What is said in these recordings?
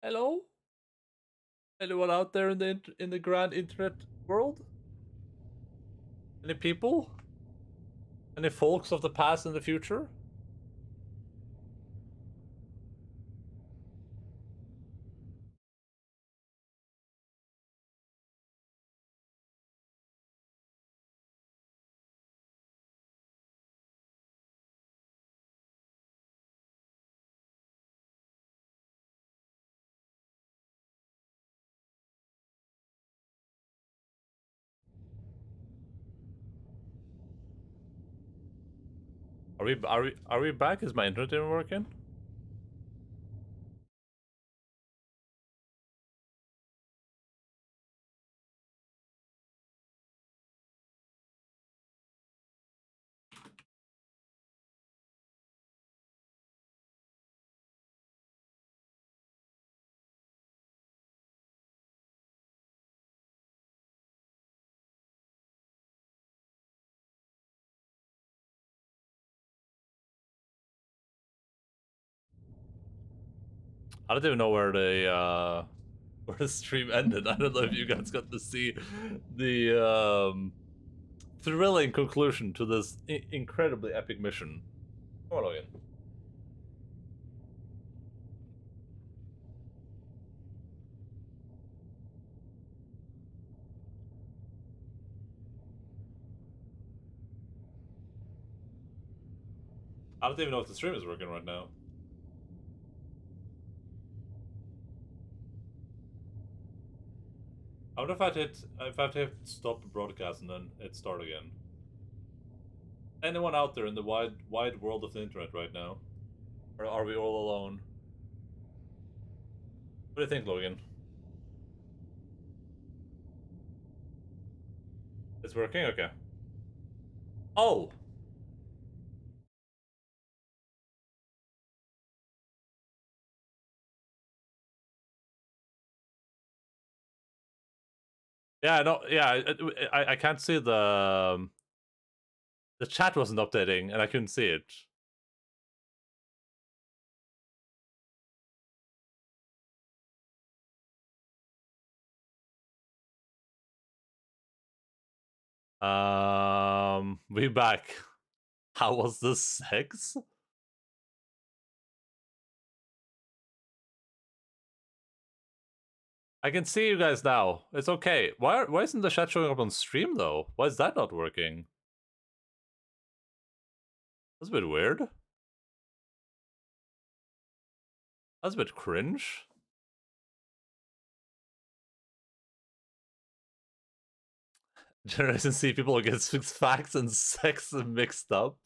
Hello? Anyone out there in the grand internet world? Any people? Any folks of the past and the future? Are we back? Is my internet even working? I don't even know where the stream ended. I don't know if you guys got to see the thrilling conclusion to this incredibly epic mission. Come on, Logan. I don't even know if the stream is working right now. I wonder if I have to hit stop broadcast and then hit start again. Anyone out there in the wide world of the internet right now? Or are we all alone? What do you think, Logan? It's working? Okay. Oh! Yeah, no, yeah, I can't see the chat wasn't updating and I couldn't see it. We back. How was the sex? I can see you guys now. It's okay. Why isn't the chat showing up on stream though? Why is that not working? That's a bit weird. That's a bit cringe. Generation C people get facts and sex mixed up.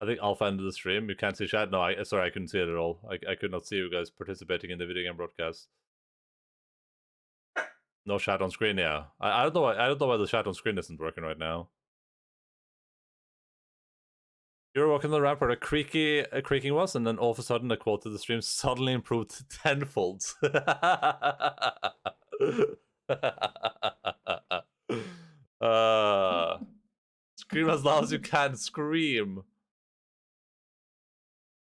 I think Alpha ended the stream. You can't see chat. No, sorry, I couldn't see it at all. I could not see you guys participating in the video game broadcast. No chat on screen. Yeah, I don't know. I don't know why the chat on screen isn't working right now. You're walking the ramp where a creaking was, and then all of a sudden the quality of the stream suddenly improved tenfold. Scream as loud as you can. Scream.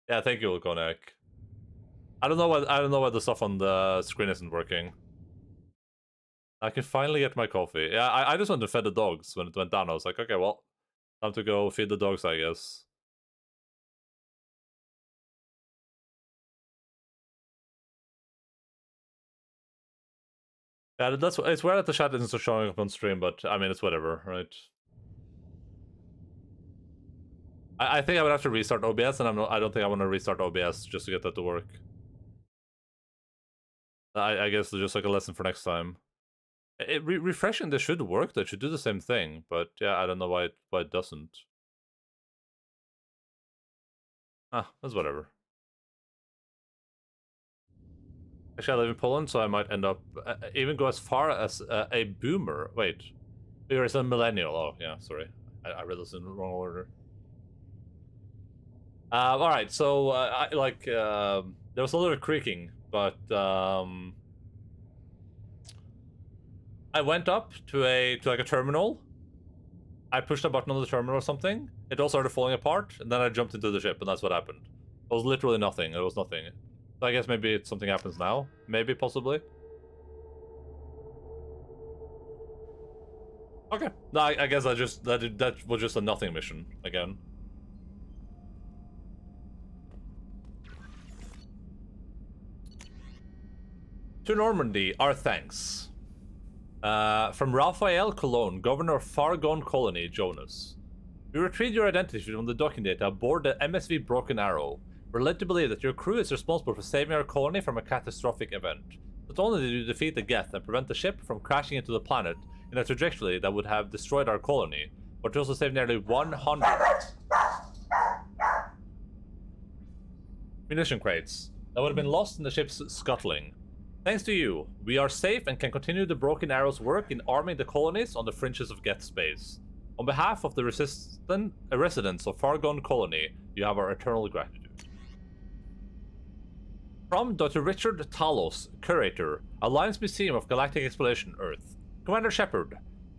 Yeah, thank you, Konek. I don't know why the stuff on the screen isn't working. I can finally get my coffee. Yeah, I just went to feed the dogs when it went down. I was like, okay, well, time to go feed the dogs, I guess. Yeah, it's weird that the chat isn't showing up on stream, but I mean, it's whatever, right? I think I would have to restart OBS, and I don't think I want to restart OBS just to get that to work. I guess it's just like a lesson for next time. Refreshing this should work. That should do the same thing, but yeah, I don't know why it doesn't. Ah, that's whatever. Actually, I live in Poland, so I might end up even go as far as a boomer. Wait, you're a millennial. Oh, yeah, sorry, I read this in the wrong order. All right, so there was a little creaking, but I went up to like a terminal. I pushed a button on the terminal or something. It all started falling apart, and then I jumped into the ship, and that's what happened. It was literally nothing. It was nothing. So I guess maybe something happens now. Maybe, possibly. Okay. No, I guess that was just a nothing mission again. To Normandy, our thanks. From Raphael Cologne, Governor of Far Gone Colony, Jonas. We retrieved your identity from the docking data aboard the MSV Broken Arrow. We're led to believe that your crew is responsible for saving our colony from a catastrophic event. Not only did you defeat the Geth and prevent the ship from crashing into the planet in a trajectory that would have destroyed our colony, but you also saved nearly 100 munition crates that would have been lost in the ship's scuttling. Thanks to you, we are safe and can continue the Broken Arrow's work in arming the colonies on the fringes of Geth space. On behalf of the residents of Far Gone Colony, you have our eternal gratitude. From Dr. Richard Talos, Curator, Alliance Museum of Galactic Exploration, Earth. Commander Shepard,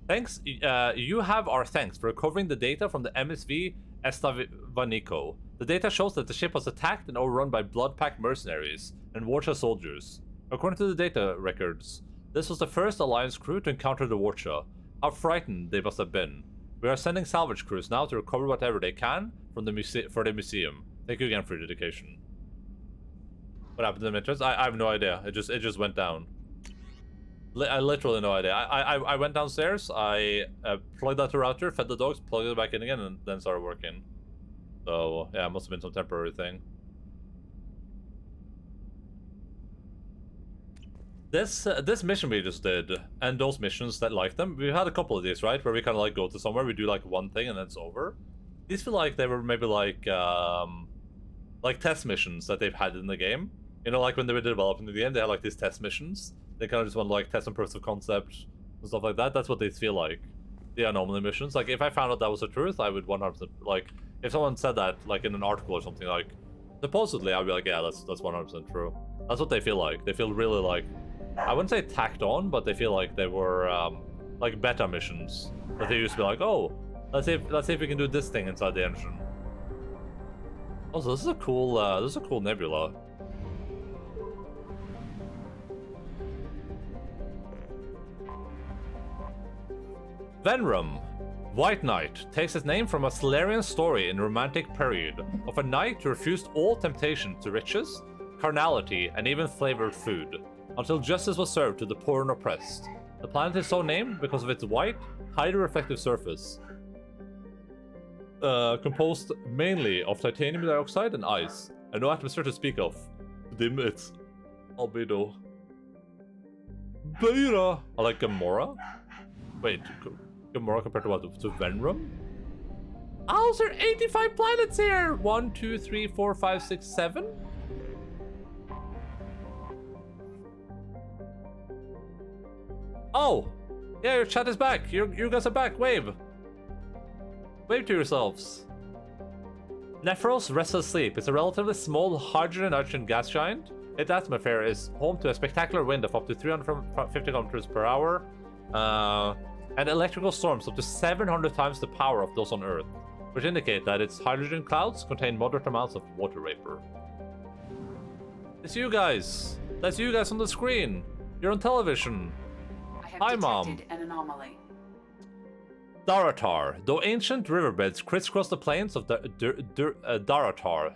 thanks. You have our thanks for recovering the data from the MSV Estavanico. The data shows that the ship was attacked and overrun by Bloodpack mercenaries and Warcha soldiers. According to the data records, this was the first Alliance crew to encounter the Warcha. How frightened they must have been. We are sending salvage crews now to recover whatever they can from for the museum. Thank you again for your dedication. What happened to the mistress? I have no idea. It just went down. I literally no idea. I went downstairs. I plugged out the router, fed the dogs, plugged it back in again, and then started working. So yeah, it must have been some temporary thing. This mission we just did, and those missions that like them, we've had a couple of these, right? Where we kind of like go to somewhere, we do like one thing and then it's over. These feel like they were maybe like test missions that they've had in the game. You know, like when they were developing the game, they had like these test missions. They kind of just want to like test some proofs of concept and stuff like that. That's what they feel like. The anomaly missions. Like if I found out that was the truth, I would 100% like if someone said that like in an article or something like supposedly, I'd be like, yeah, that's 100% true. That's what they feel like. They feel really like, I wouldn't say tacked on, but they feel like they were like beta missions that they used to be like, oh, let's see if we can do this thing inside the engine. Also, this is a cool nebula. Venrum, White Knight, takes its name from a Solarian story in the Romantic period of a knight who refused all temptation to riches, carnality, and even flavored food, until justice was served to the poor and oppressed. The planet is so named because of its white, highly reflective surface, composed mainly of titanium dioxide and ice, and no atmosphere to speak of. Dim its albedo. Beta! I like Gamora? Wait, Gamora compared to what? To Venrum? Oh, there are 85 planets here! 1, 2, 3, 4, 5, 6, 7? Oh! Yeah, your chat is back! You guys are back! Wave! Wave to yourselves! Nephros Restless Sleep is a relatively small hydrogen-nitrogen gas giant. Its atmosphere is home to a spectacular wind of up to 350 kilometers per hour, and electrical storms up to 700 times the power of those on Earth, which indicate that its hydrogen clouds contain moderate amounts of water vapor. It's you guys! That's you guys on the screen! You're on television! Hi, Mom! An anomaly. Daratar. Though ancient riverbeds crisscross the plains of Daratar,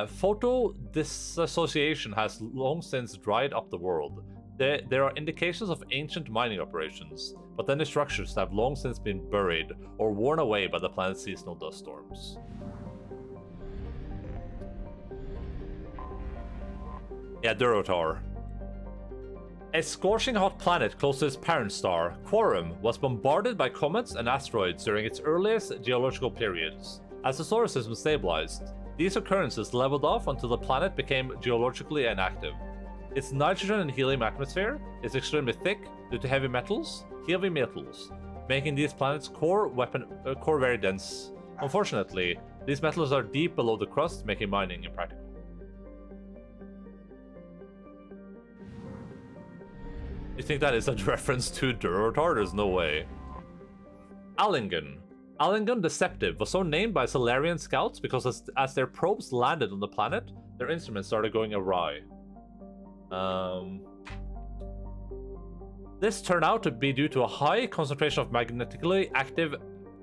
photo disassociation has long since dried up the world. There are indications of ancient mining operations, but then the structures have long since been buried or worn away by the planet's seasonal dust storms. Yeah, Duratar. A scorching hot planet close to its parent star, Quorum, was bombarded by comets and asteroids during its earliest geological periods. As the solar system stabilized, these occurrences leveled off until the planet became geologically inactive. Its nitrogen and helium atmosphere is extremely thick due to heavy metals, making these planets' core very dense. Unfortunately, these metals are deep below the crust, making mining impractical. You think that is a reference to Duratar? There's no way. Allingen. Allingen Deceptive was so named by Solarian scouts because as their probes landed on the planet, their instruments started going awry. This turned out to be due to a high concentration of magnetically active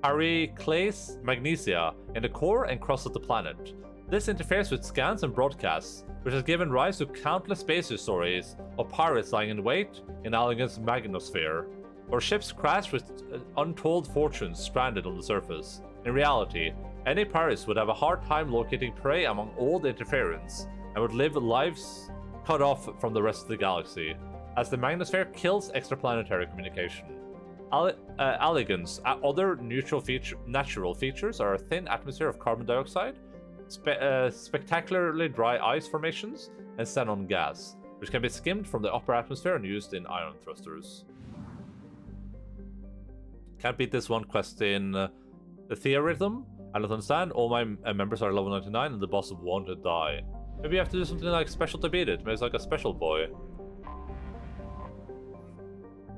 periclase magnesia in the core and crust of the planet. This interferes with scans and broadcasts, which has given rise to countless space stories of pirates lying in wait in Alligan's magnosphere, or ships crashed with untold fortunes stranded on the surface. In reality, any pirates would have a hard time locating prey among all the interference, and would live lives cut off from the rest of the galaxy, as the magnosphere kills extraplanetary communication. Alligan's other natural features are a thin atmosphere of carbon dioxide, spectacularly dry ice formations, and xenon gas, which can be skimmed from the upper atmosphere and used in ion thrusters. Can't beat this one quest in the theorem. I don't understand. All my members are level 99 and the boss won't die. Maybe you have to do something like special to beat it. Maybe it's like a special boy.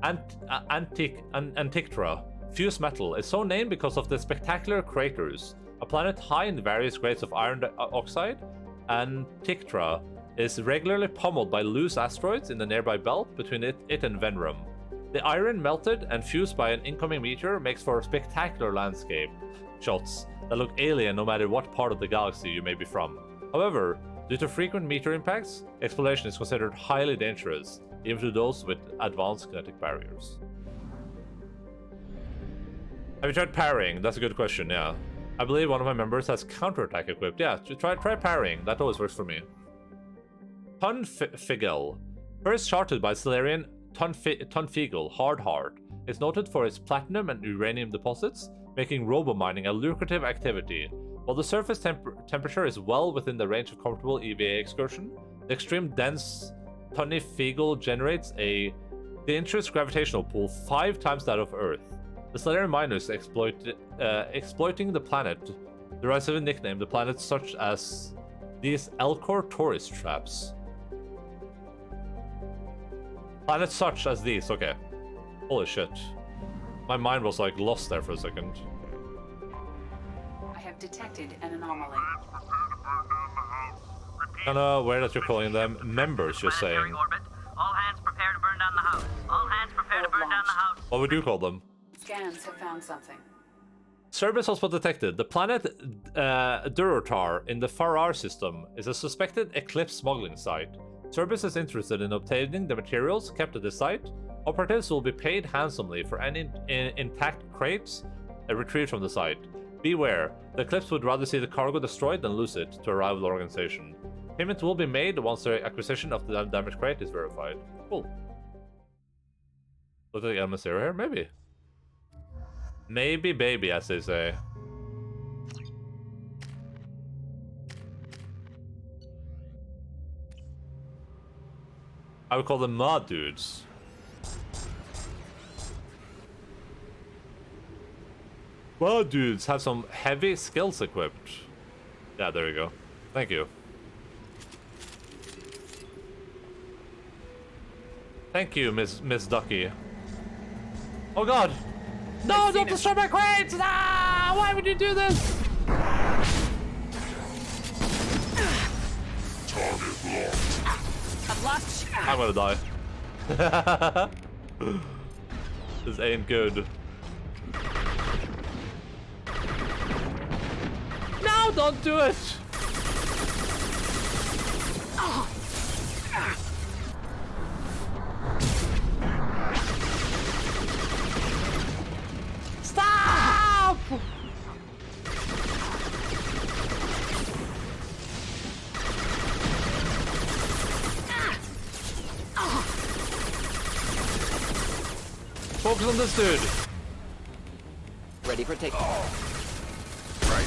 Antikythera, fused metal, is so named because of the spectacular craters. A planet high in various grades of iron oxide, Antikythera is regularly pummeled by loose asteroids in the nearby belt between it and Venrum. The iron melted and fused by an incoming meteor makes for a spectacular landscape shots that look alien no matter what part of the galaxy you may be from. However, due to frequent meteor impacts, exploration is considered highly dangerous, even to those with advanced kinetic barriers. Have you tried parrying? That's a good question, yeah. I believe one of my members has counterattack equipped. Yeah, try parrying. That always works for me. Tunfigel, first charted by Solarian Tunfigel, Hard Heart, is noted for its platinum and uranium deposits, making robo-mining a lucrative activity. While the surface temperature is well within the range of comfortable EVA excursion, the extreme dense Tunfigel generates a dangerous gravitational pull 5 times that of Earth. The Solarian miners exploiting the planet derives a nickname the planet such as these Elcor tourist traps. Planets such as these, okay. Holy shit. My mind was like lost there for a second. I have detected an anomaly. Kinda weird that you're calling them members, you're saying. All hands prepare to burn down the house. All hands prepare to burn down the house. What would you call them? Scans have found something. Service hotspot detected. The planet Durotar in the Farar system is a suspected Eclipse smuggling site. Service is interested in obtaining the materials kept at the site. Operatives will be paid handsomely for any intact crates retrieved from the site. Beware, the Eclipse would rather see the cargo destroyed than lose it to a rival organization. Payment will be made once the acquisition of the damaged crate is verified. Cool. Looks like emissary here? Maybe. Maybe baby, as they say. I would call them mod dudes. Mod dudes have some heavy skills equipped. Yeah, there you go. Thank you. Thank you, Miss Ducky. Oh god! No, don't destroy my crates! Ah! Why would you do this? Target locked. I've lost. I'm gonna die. This ain't good. No, don't do it! Stop! Focus on this dude. Ready for takeoff. Right.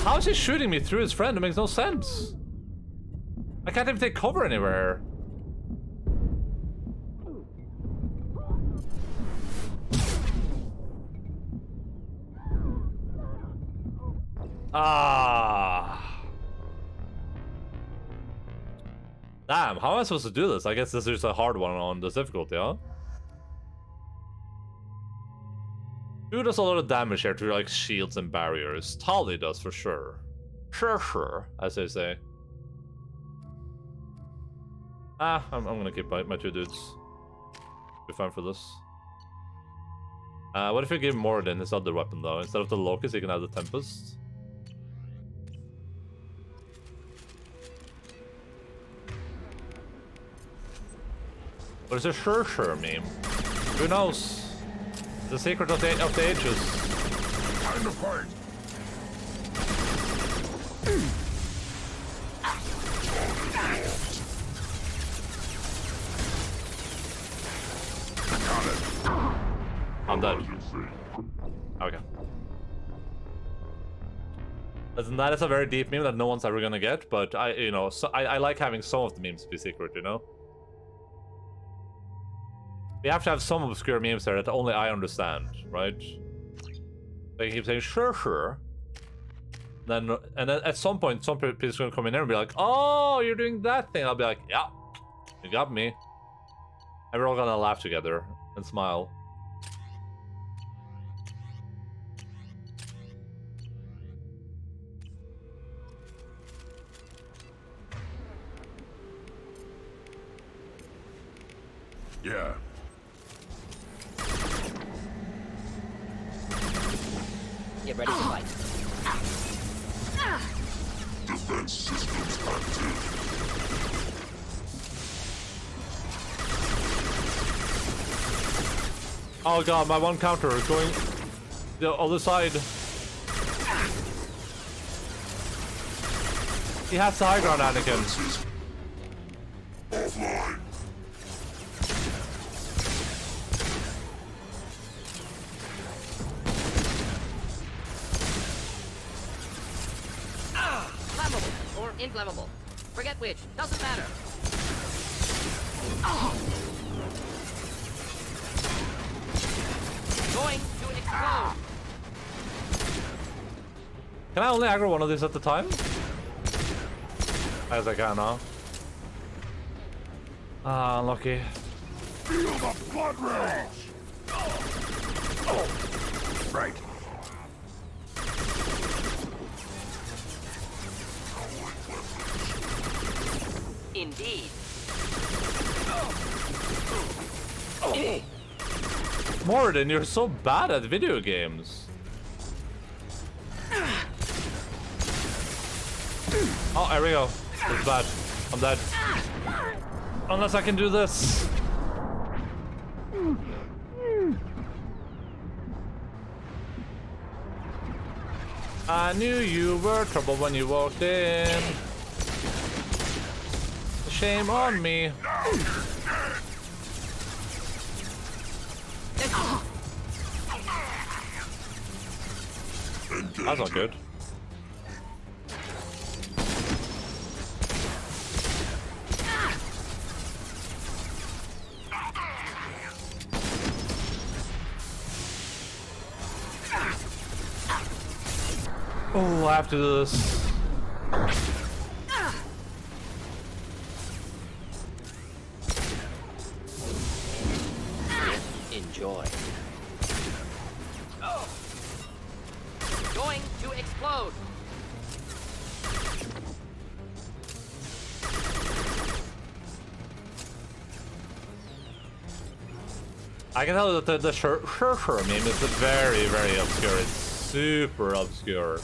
How is he shooting me through his friend? It makes no sense. I can't even take cover anywhere. Ah. Damn, how am I supposed to do this? I guess this is a hard one on this difficulty, huh? Who does a lot of damage here to like shields and barriers? Tali does for sure. Sure, as they say. I'm gonna keep my two dudes. Be fine for this. What if you give Moradin his other weapon though? Instead of the Locust, he can have the Tempest. What is a sure meme? Who knows? The secret of the ages. Time to fight. Got it. I'm dead. Okay. Listen, that is a very deep meme that no one's ever gonna get, but I like having some of the memes be secret, you know? We have to have some obscure memes there that only I understand, right? They keep saying, sure. And then at some point, some people are gonna come in there and be like, oh, you're doing that thing. I'll be like, yeah, you got me. And we're all gonna laugh together and smile. Yeah. Get ready to fight. Defense systems active. Oh god, my one counter is going the other side. He has the high ground, Anakin. Offline. Flammable or inflammable. Forget which. Doesn't matter. Going to explode. Can I only aggro one of these at the time? As I can now. Ah, unlucky. Feel the blood rage. Right. Indeed. Moradin, you're so bad at video games. Oh, there we go. It's bad. I'm dead. Unless I can do this. I knew you were trouble when you walked in. Shame on me. That's not good. Oh, I have to do this. Enjoy. Going to explode. I can tell that the sure meme is very, very obscure. It's super obscure.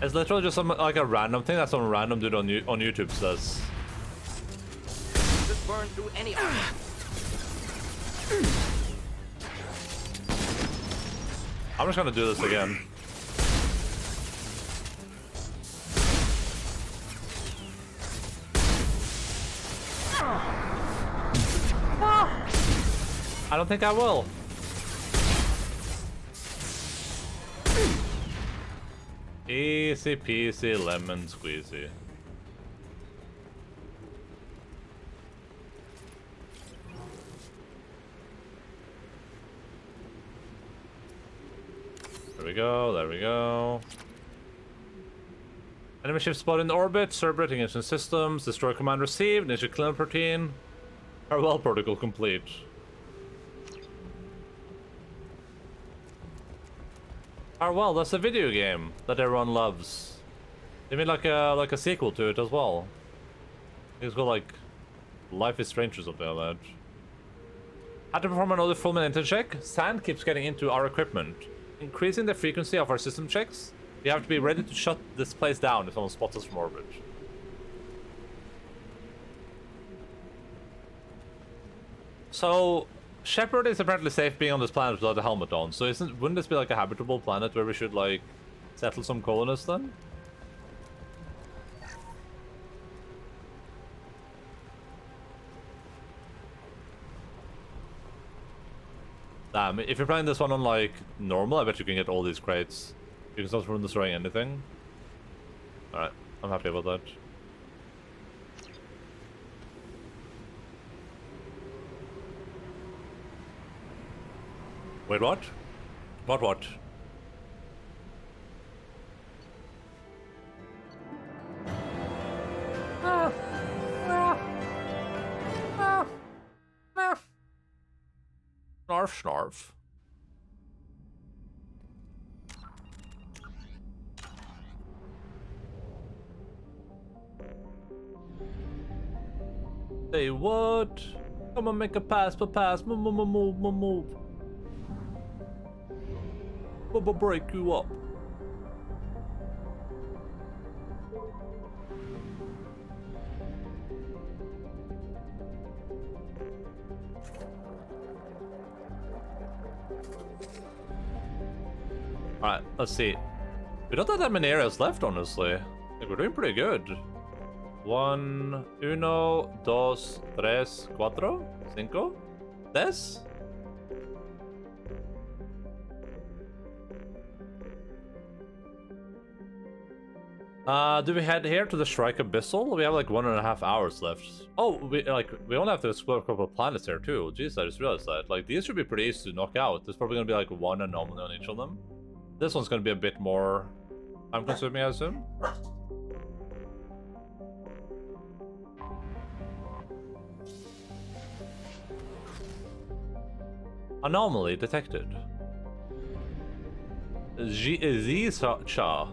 It's literally just some like a random thing that some random dude on YouTube says. Just burn through any armor. I'm just gonna do this again. I don't think I will. Easy peasy lemon squeezy. There we go, there we go. Enemy ship spotted in orbit, Cerberus engine systems, destroy command received, initial cleanup routine. Farewell protocol complete. Farewell, that's a video game that everyone loves. They made like a sequel to it as well. It's called like Life is Strange or something like that. Had to perform another full minute check. Sand keeps getting into our equipment, increasing the frequency of our system checks. We have to be ready to shut this place down if someone spots us from orbit. So, Shepard is apparently safe being on this planet without a helmet on. So wouldn't this be like a habitable planet where we should like settle some colonists then? Damn, if you're playing this one on like normal, I bet you can get all these crates. You can stop from destroying anything. Alright, I'm happy about that. Wait, what? What? Snarf, snarf. Say what? Come on, make a pass, move. Break you up. Alright, let's see. We don't have that many areas left, honestly. I think we're doing pretty good. 1, 2, 3, 4, 5, 6. Do we head here to the Shrike Abyssal? We have like 1.5 hours left. Oh, we only have to explore a couple of planets here too. Jeez, I just realized that. Like, these should be pretty easy to knock out. There's probably gonna be like one anomaly on each of them. This one's gonna be a bit more time consuming, I assume. Anomaly detected. Z-Cha.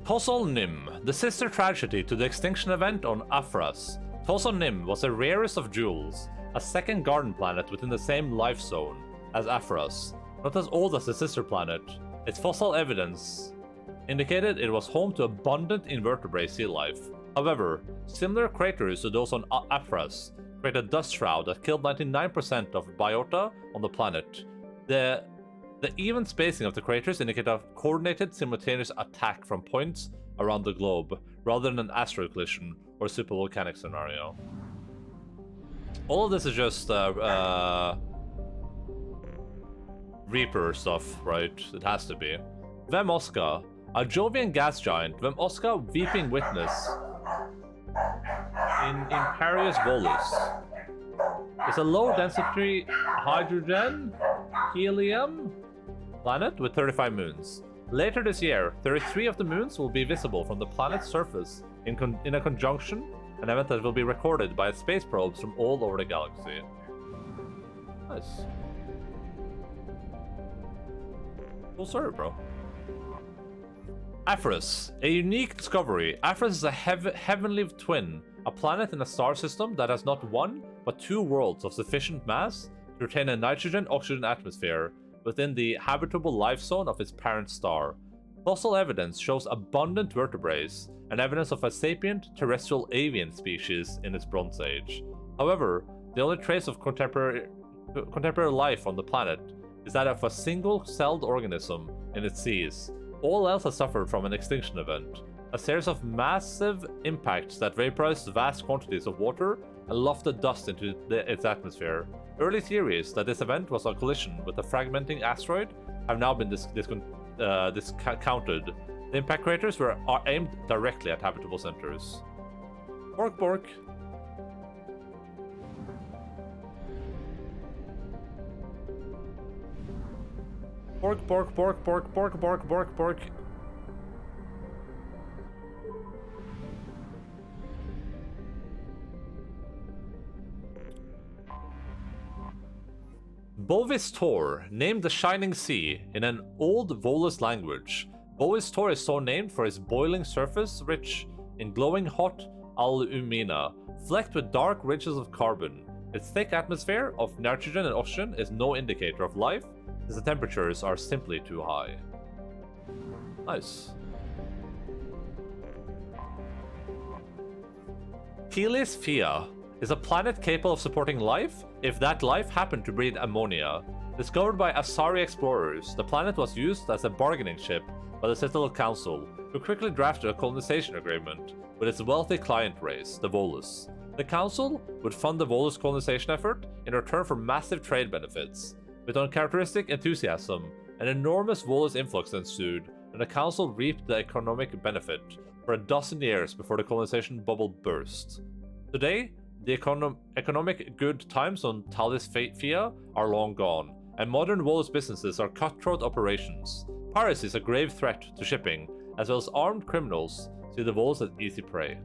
Tosol Nim, the sister tragedy to the extinction event on Afras. Tosol Nim was the rarest of jewels, a second garden planet within the same life zone as Afras. Not as old as the sister planet, its fossil evidence indicated it was home to abundant invertebrate sea life. However, similar craters to those on Afras create a dust shroud that killed 99% of biota on the planet. The even spacing of the craters indicate a coordinated simultaneous attack from points around the globe, rather than an asteroid collision or supervolcanic scenario. All of this is just Reaper stuff, right? It has to be. Vem Oscar, a Jovian gas giant, Vem Oscar weeping witness in Imperius Volus. It's a low-density hydrogen, helium planet with 35 moons. Later this year, 33 of the moons will be visible from the planet's surface in a conjunction, an event that will be recorded by space probes from all over the galaxy. Nice. Cool story, bro. Afras, a unique discovery. Afras is a heavenly twin, a planet in a star system that has not one, but 2 worlds of sufficient mass to retain a nitrogen-oxygen atmosphere within the habitable life zone of its parent star. Fossil evidence shows abundant vertebrates and evidence of a sapient terrestrial avian species in its Bronze Age. However, the only trace of contemporary life on the planet is that of a single-celled organism in its seas. All else has suffered from an extinction event, a series of massive impacts that vaporized vast quantities of water and lofted dust into its atmosphere. Early theories that this event was a collision with a fragmenting asteroid have now been discounted. The impact craters are aimed directly at habitable centers. Bork. Bork, bork, bork, bork, bork, bork, bork, bork. Bovis Tor, named the Shining Sea in an old Volus language. Bovis Tor is so named for its boiling surface rich in glowing hot alumina, flecked with dark ridges of carbon. Its thick atmosphere of nitrogen and oxygen is no indicator of life, as the temperatures are simply too high. Nice. Telis Phia is a planet capable of supporting life if that life happened to breed ammonia. Discovered by Asari explorers, the planet was used as a bargaining chip by the Citadel Council, who quickly drafted a colonization agreement with its wealthy client race, the Volus. The Council would fund the Volus colonization effort in return for massive trade benefits. With uncharacteristic enthusiasm, an enormous Volus influx ensued, and the Council reaped the economic benefit for a dozen years before the colonization bubble burst. Today, the economic good times on Talis Phia are long gone, and modern Volus businesses are cutthroat operations. Piracy is a grave threat to shipping, as well as armed criminals see the Volus as easy prey.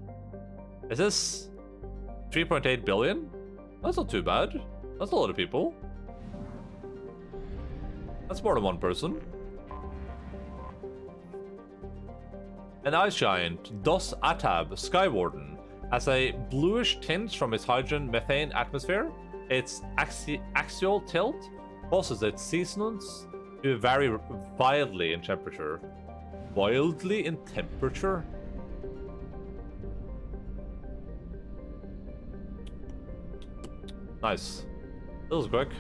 Is this 3.8 billion? That's not too bad. That's a lot of people. That's more than one person. An ice giant, Dos Atab Skywarden, has a bluish tinge from its hydrogen methane atmosphere. Its axial tilt causes its seasons to vary wildly in temperature. Wildly in temperature? Nice. That was quick.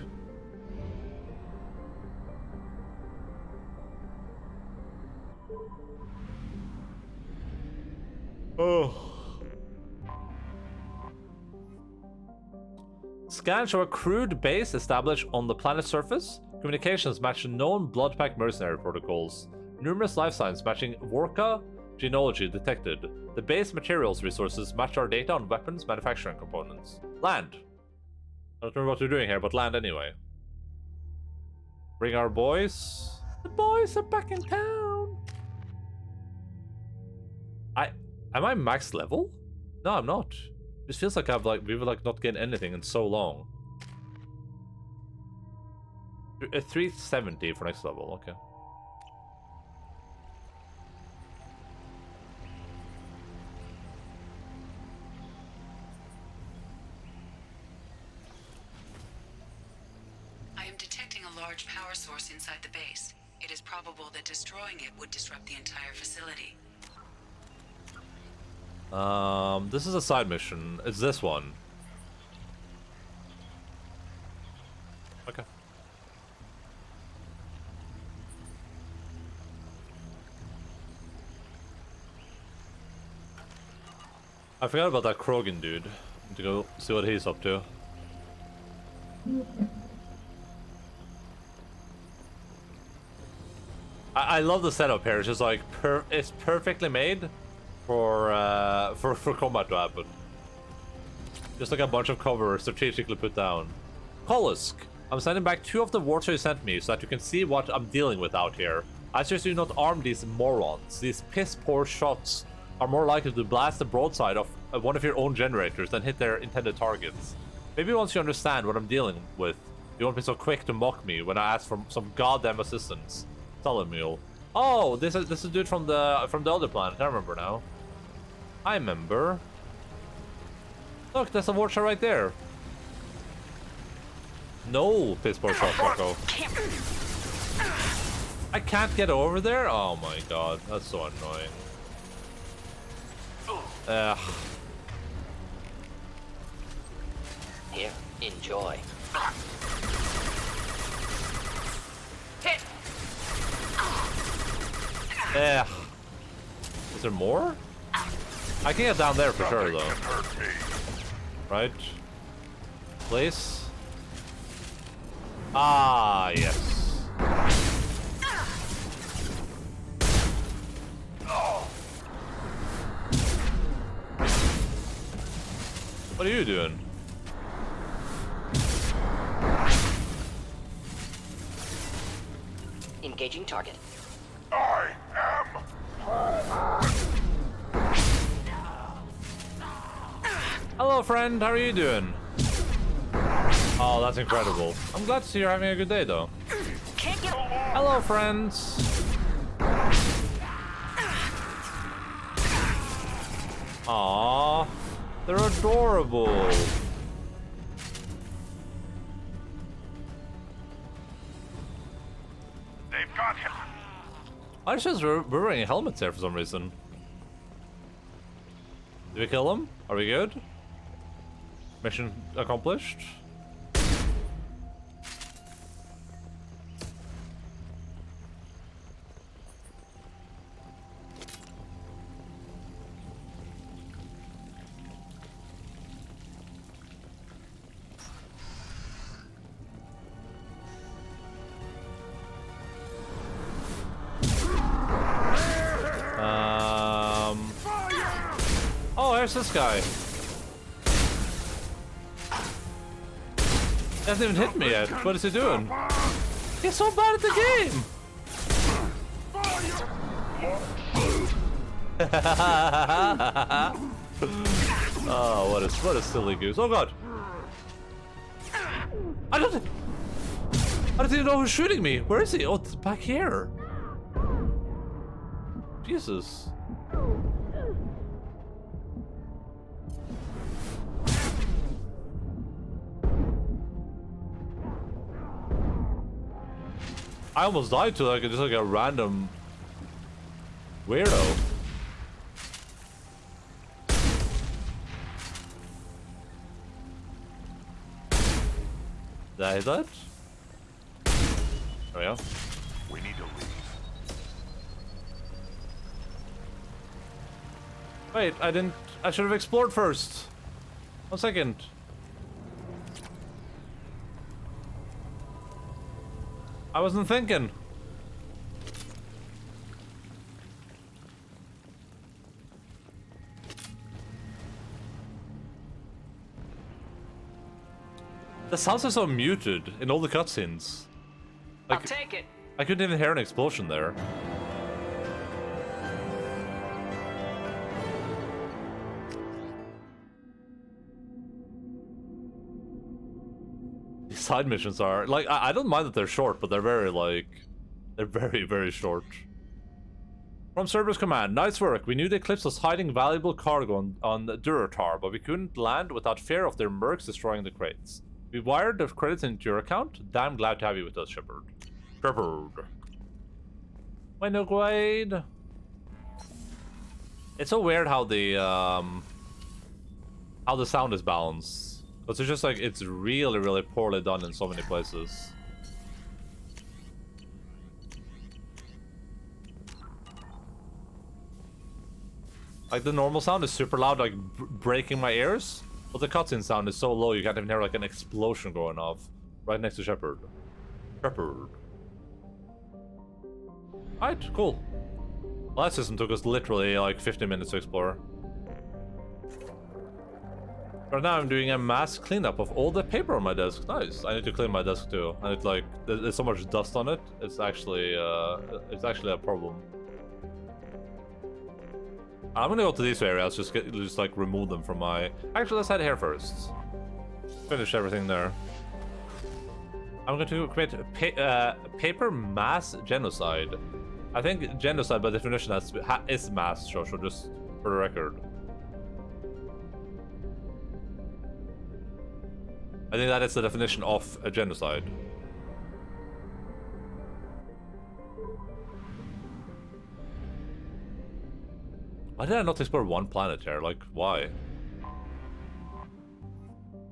Oh. Scans show a crude base established on the planet's surface. Communications match known blood-pack mercenary protocols. Numerous life signs matching Vorka genealogy detected. The base materials resources match our data on weapons manufacturing components. Land. I don't remember what we're doing here, but land anyway. Bring our boys. The boys are back in town. Am I max level? No, I'm not. This feels like we've not gained anything in so long. 370 for next level, okay. I am detecting a large power source inside the base. It is probable that destroying it would disrupt the entire facility. This is a side mission. It's this one. Okay. I forgot about that Krogan dude. Need to go see what he's up to. I love the setup here. It's just like it's perfectly made for combat to happen. Just like a bunch of cover strategically put down. Kolosk, I'm sending back 2 of the warts you sent me so that you can see what I'm dealing with out here. I suggest you not arm these morons. These piss-poor shots are more likely to blast the broadside of one of your own generators than hit their intended targets. Maybe once you understand what I'm dealing with, you won't be so quick to mock me when I ask for some goddamn assistance. Salamule. Oh, this is a dude from the other planet. I remember now. I remember. Look, there's a watcher right there. No, piss-poor shot, Rocco. I can't get over there? Oh my god, that's so annoying. Ugh. Here, enjoy. Hit! Ugh. Is there more? I can get down there for sure, though. Right? Place? Ah, yes. What are you doing? Engaging target. I am. Hello, friend. How are you doing? Oh, that's incredible. I'm glad to see you're having a good day, though. Can't get. Hello, friends. Aww, they're adorable. They've got him. I just we're wearing helmets here for some reason. Did we kill them? Are we good? Mission accomplished. Oh, there's this guy. He hasn't even hit me yet. What is he doing? He's so bad at the game. Oh, what a silly goose. Oh god. I don't even know who's shooting me. Where is he? Oh, it's back here. Jesus. I almost died to like just like a random weirdo. Did I hit that? There we go. We need to leave. Wait, I should have explored first. 1 second. I wasn't thinking. The sounds are so muted in all the cutscenes. I'll take it. I couldn't even hear an explosion there. These side missions are like I don't mind that they're short, but they're very very short. From Cerberus Command, nice work. We knew the Eclipse was hiding valuable cargo on Duratar, but we couldn't land without fear of their mercs destroying the crates. We wired the credits into your account. Damn glad to have you with us, Shepard. Shepard. Bueno, Glade. It's so weird how the sound is balanced. Because it's just like it's really poorly done in so many places. Like the normal sound is super loud, like breaking my ears. But the cutscene sound is so low you can't even hear like an explosion going off right next to Shepard. Shepard. Alright, cool. Well, that system took us literally like 15 minutes to explore. Right now I'm doing a mass cleanup of all the paper on my desk. Nice. I need to clean my desk too. And it's like there's so much dust on it. It's actually a problem. I'm gonna go to these areas, just like remove them from my... Actually, let's head here first. Finish everything there. I'm going to create a paper mass genocide. I think genocide by definition is mass, so just for the record. I think that is the definition of a genocide. Why did I not explore one planet here? Like, why?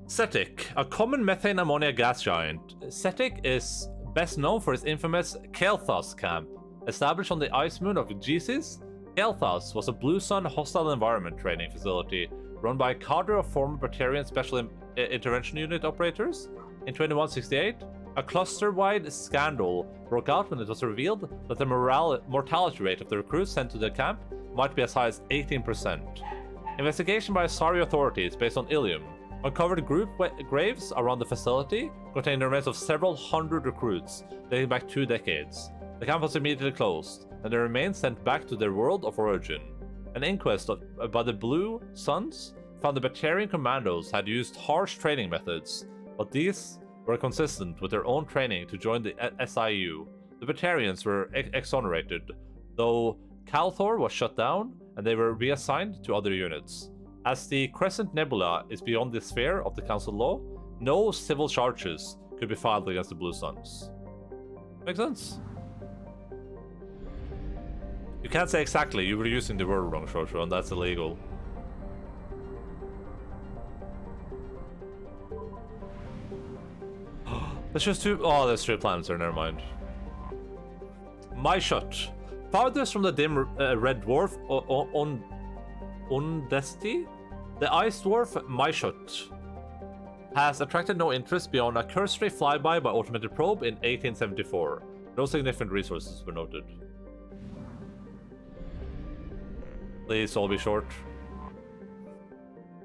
Cetic, a common methane ammonia gas giant. Cetic is best known for its infamous Kael'thas camp. Established on the ice moon of Geesis, Kael'thas was a Blue Sun hostile environment training facility run by a cadre of former Batarian Special Intervention Unit operators. In 2168, a cluster-wide scandal broke out when it was revealed that the mortality rate of the recruits sent to the camp might be as high as 18%. Investigation by Asari authorities based on Ilium uncovered group graves around the facility containing the remains of several hundred recruits dating back 2 decades. The camp was immediately closed, and the remains sent back to their world of origin. An inquest by the Blue Suns found the Batarian commandos had used harsh training methods, but these were consistent with their own training to join the SIU. The Batarians were exonerated, though Calthor was shut down and they were reassigned to other units. As the Crescent Nebula is beyond the sphere of the Council law, no civil charges could be filed against the Blue Suns. Makes sense? You can't say exactly, you were using the word wrong, Shosho, and that's illegal. There's just two. Oh, there's 3 planets there, never mind. My shot. Farthest from the dim red dwarf on Undesti, the ice dwarf Maishut has attracted no interest beyond a cursory flyby by automated probe in 1874. No significant resources were noted. Please all be short.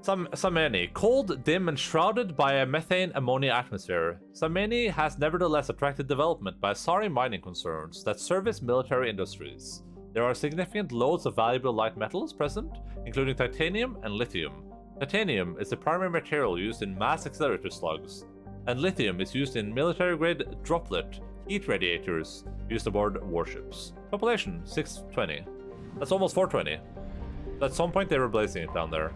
Sameni. Cold, dim, and shrouded by a methane ammonia atmosphere, Sameni has nevertheless attracted development by Asari mining concerns that service military industries. There are significant loads of valuable light metals present, including titanium and lithium. Titanium is the primary material used in mass accelerator slugs, and lithium is used in military-grade droplet heat radiators used aboard warships. Population 620. That's almost 420. At some point they were blazing it down there.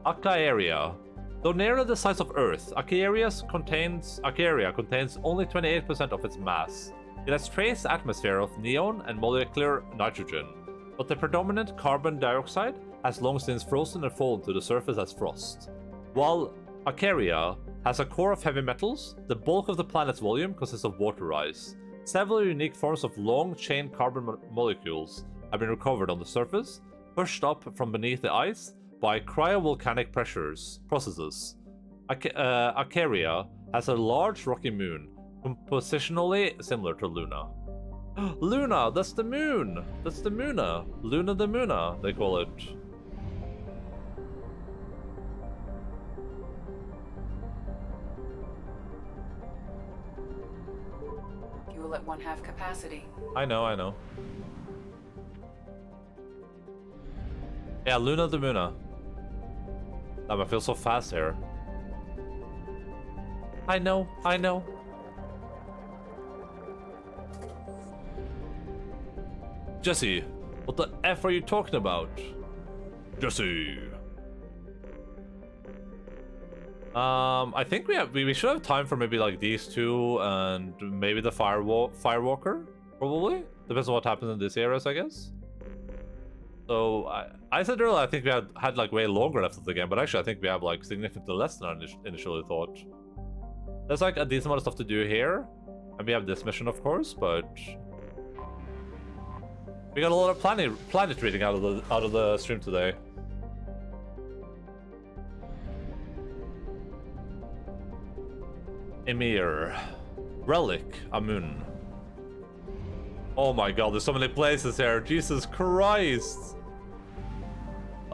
Acaria. Though nearly the size of Earth, Acaria contains only 28% of its mass. It has trace atmosphere of neon and molecular nitrogen, but the predominant carbon dioxide has long since frozen and fallen to the surface as frost. While Acaria has a core of heavy metals, the bulk of the planet's volume consists of water ice. Several unique forms of long-chain carbon molecules have been recovered on the surface, pushed up from beneath the ice by cryovolcanic processes. Acaria has a large rocky moon, compositionally similar to Luna. Luna, that's the moon! That's the Muna. Luna the Muna, they call it. Fuel at 1/2 capacity. I know. Yeah, Luna the Muna. Damn, I feel so fast here. I know. Jesse, what the F are you talking about? Jesse. I think we should have time for maybe like these two and maybe the Firewalker, probably. Depends on what happens in these areas, I guess. So I said earlier I think we had like way longer left of the game, but actually I think we have like significantly less than I initially thought. There's like a decent amount of stuff to do here, and we have this mission of course, but we got a lot of planet reading out of the stream today. Emir, Relic, Amun. Oh my god, there's so many places here. Jesus Christ.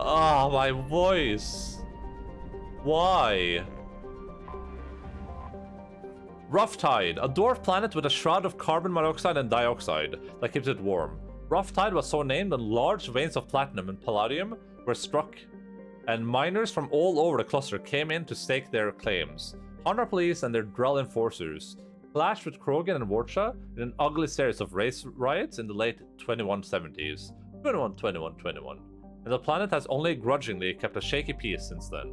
Ah, my voice. Why? Rough Tide, a dwarf planet with a shroud of carbon monoxide and dioxide that keeps it warm. Rough Tide was so named when large veins of platinum and palladium were struck, and miners from all over the cluster came in to stake their claims. Honor Police and their Drell enforcers clashed with Krogan and Warcha in an ugly series of race riots in the late 2170s. 21. And the planet has only grudgingly kept a shaky peace since then.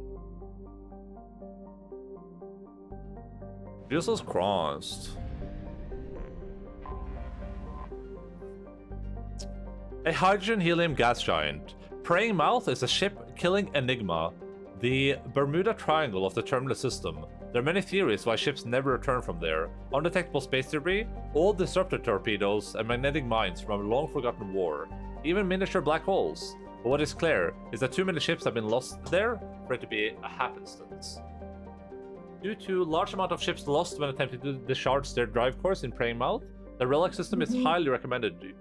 Jesus Christ. A hydrogen helium gas giant. Praying Mouth is a ship-killing enigma, the Bermuda Triangle of the Terminus system. There are many theories why ships never return from there. Undetectable space debris, old disruptor torpedoes, and magnetic mines from a long-forgotten war. Even miniature black holes. But what is clear is that too many ships have been lost there for it to be a happenstance. Due to large amount of ships lost when attempting to discharge their drive course in Praying Mouth, the relic system is highly recommended.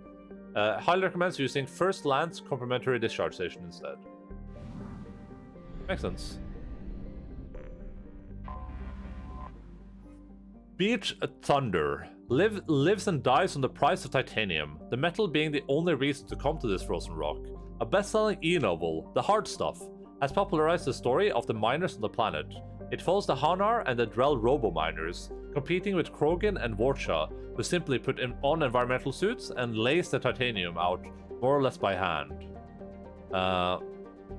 Highly recommends using First Land's complementary discharge station instead. Makes sense. Beach Thunder lives and dies on the price of titanium, the metal being the only reason to come to this frozen rock. A best-selling e-novel, The Hard Stuff, has popularized the story of the miners on the planet. It follows the Hanar and the Drell robo-miners, competing with Krogan and Vorcha, who simply put on environmental suits and lace the titanium out more or less by hand.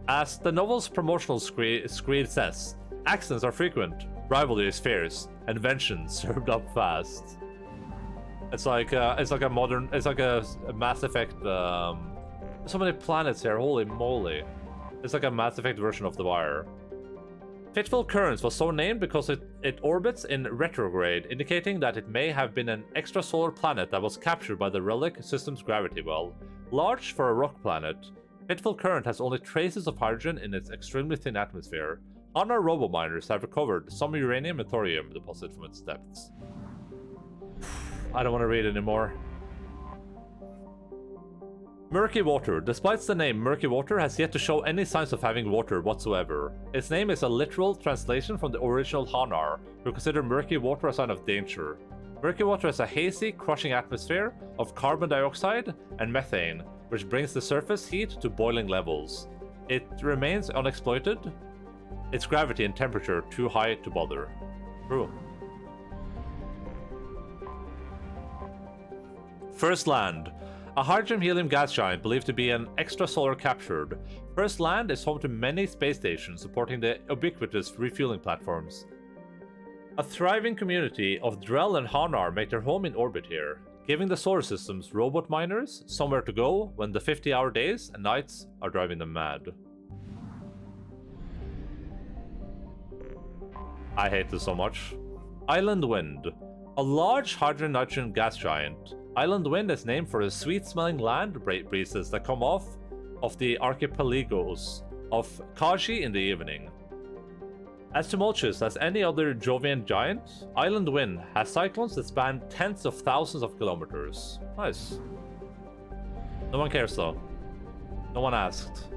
As the novel's promotional screen says, accidents are frequent, rivalry is fierce, and vengeance served up fast. It's like a modern, it's like a Mass Effect. So many planets here, holy moly! It's like a Mass Effect version of The Wire. Fitful Currents was so named because it orbits in retrograde, indicating that it may have been an extrasolar planet that was captured by the relic system's gravity well. Large for a rock planet, Fitful Current has only traces of hydrogen in its extremely thin atmosphere. Hanar robo-miners have recovered some uranium and thorium deposit from its depths. I don't want to read anymore. Murky Water. Despite the name, Murky Water has yet to show any signs of having water whatsoever. Its name is a literal translation from the original Hanar, who consider murky water a sign of danger. Murky water has a hazy, crushing atmosphere of carbon dioxide and methane, which brings the surface heat to boiling levels. It remains unexploited, its gravity and temperature too high to bother. True. First Land. A hydrogen-helium gas giant believed to be an extrasolar captured. First Land is home to many space stations supporting the ubiquitous refueling platforms. A thriving community of Drell and Hanar make their home in orbit here, giving the solar system's robot miners somewhere to go when the 50-hour days and nights are driving them mad. I hate this so much. Island Wind. A large hydrogen-nitrogen gas giant. Island Wind is named for the sweet-smelling land breezes that come off of the archipelagos of Kaji in the evening. As tumultuous as any other Jovian giant, Island Wind has cyclones that span tens of thousands of kilometers. Nice. No one cares though. No one asked.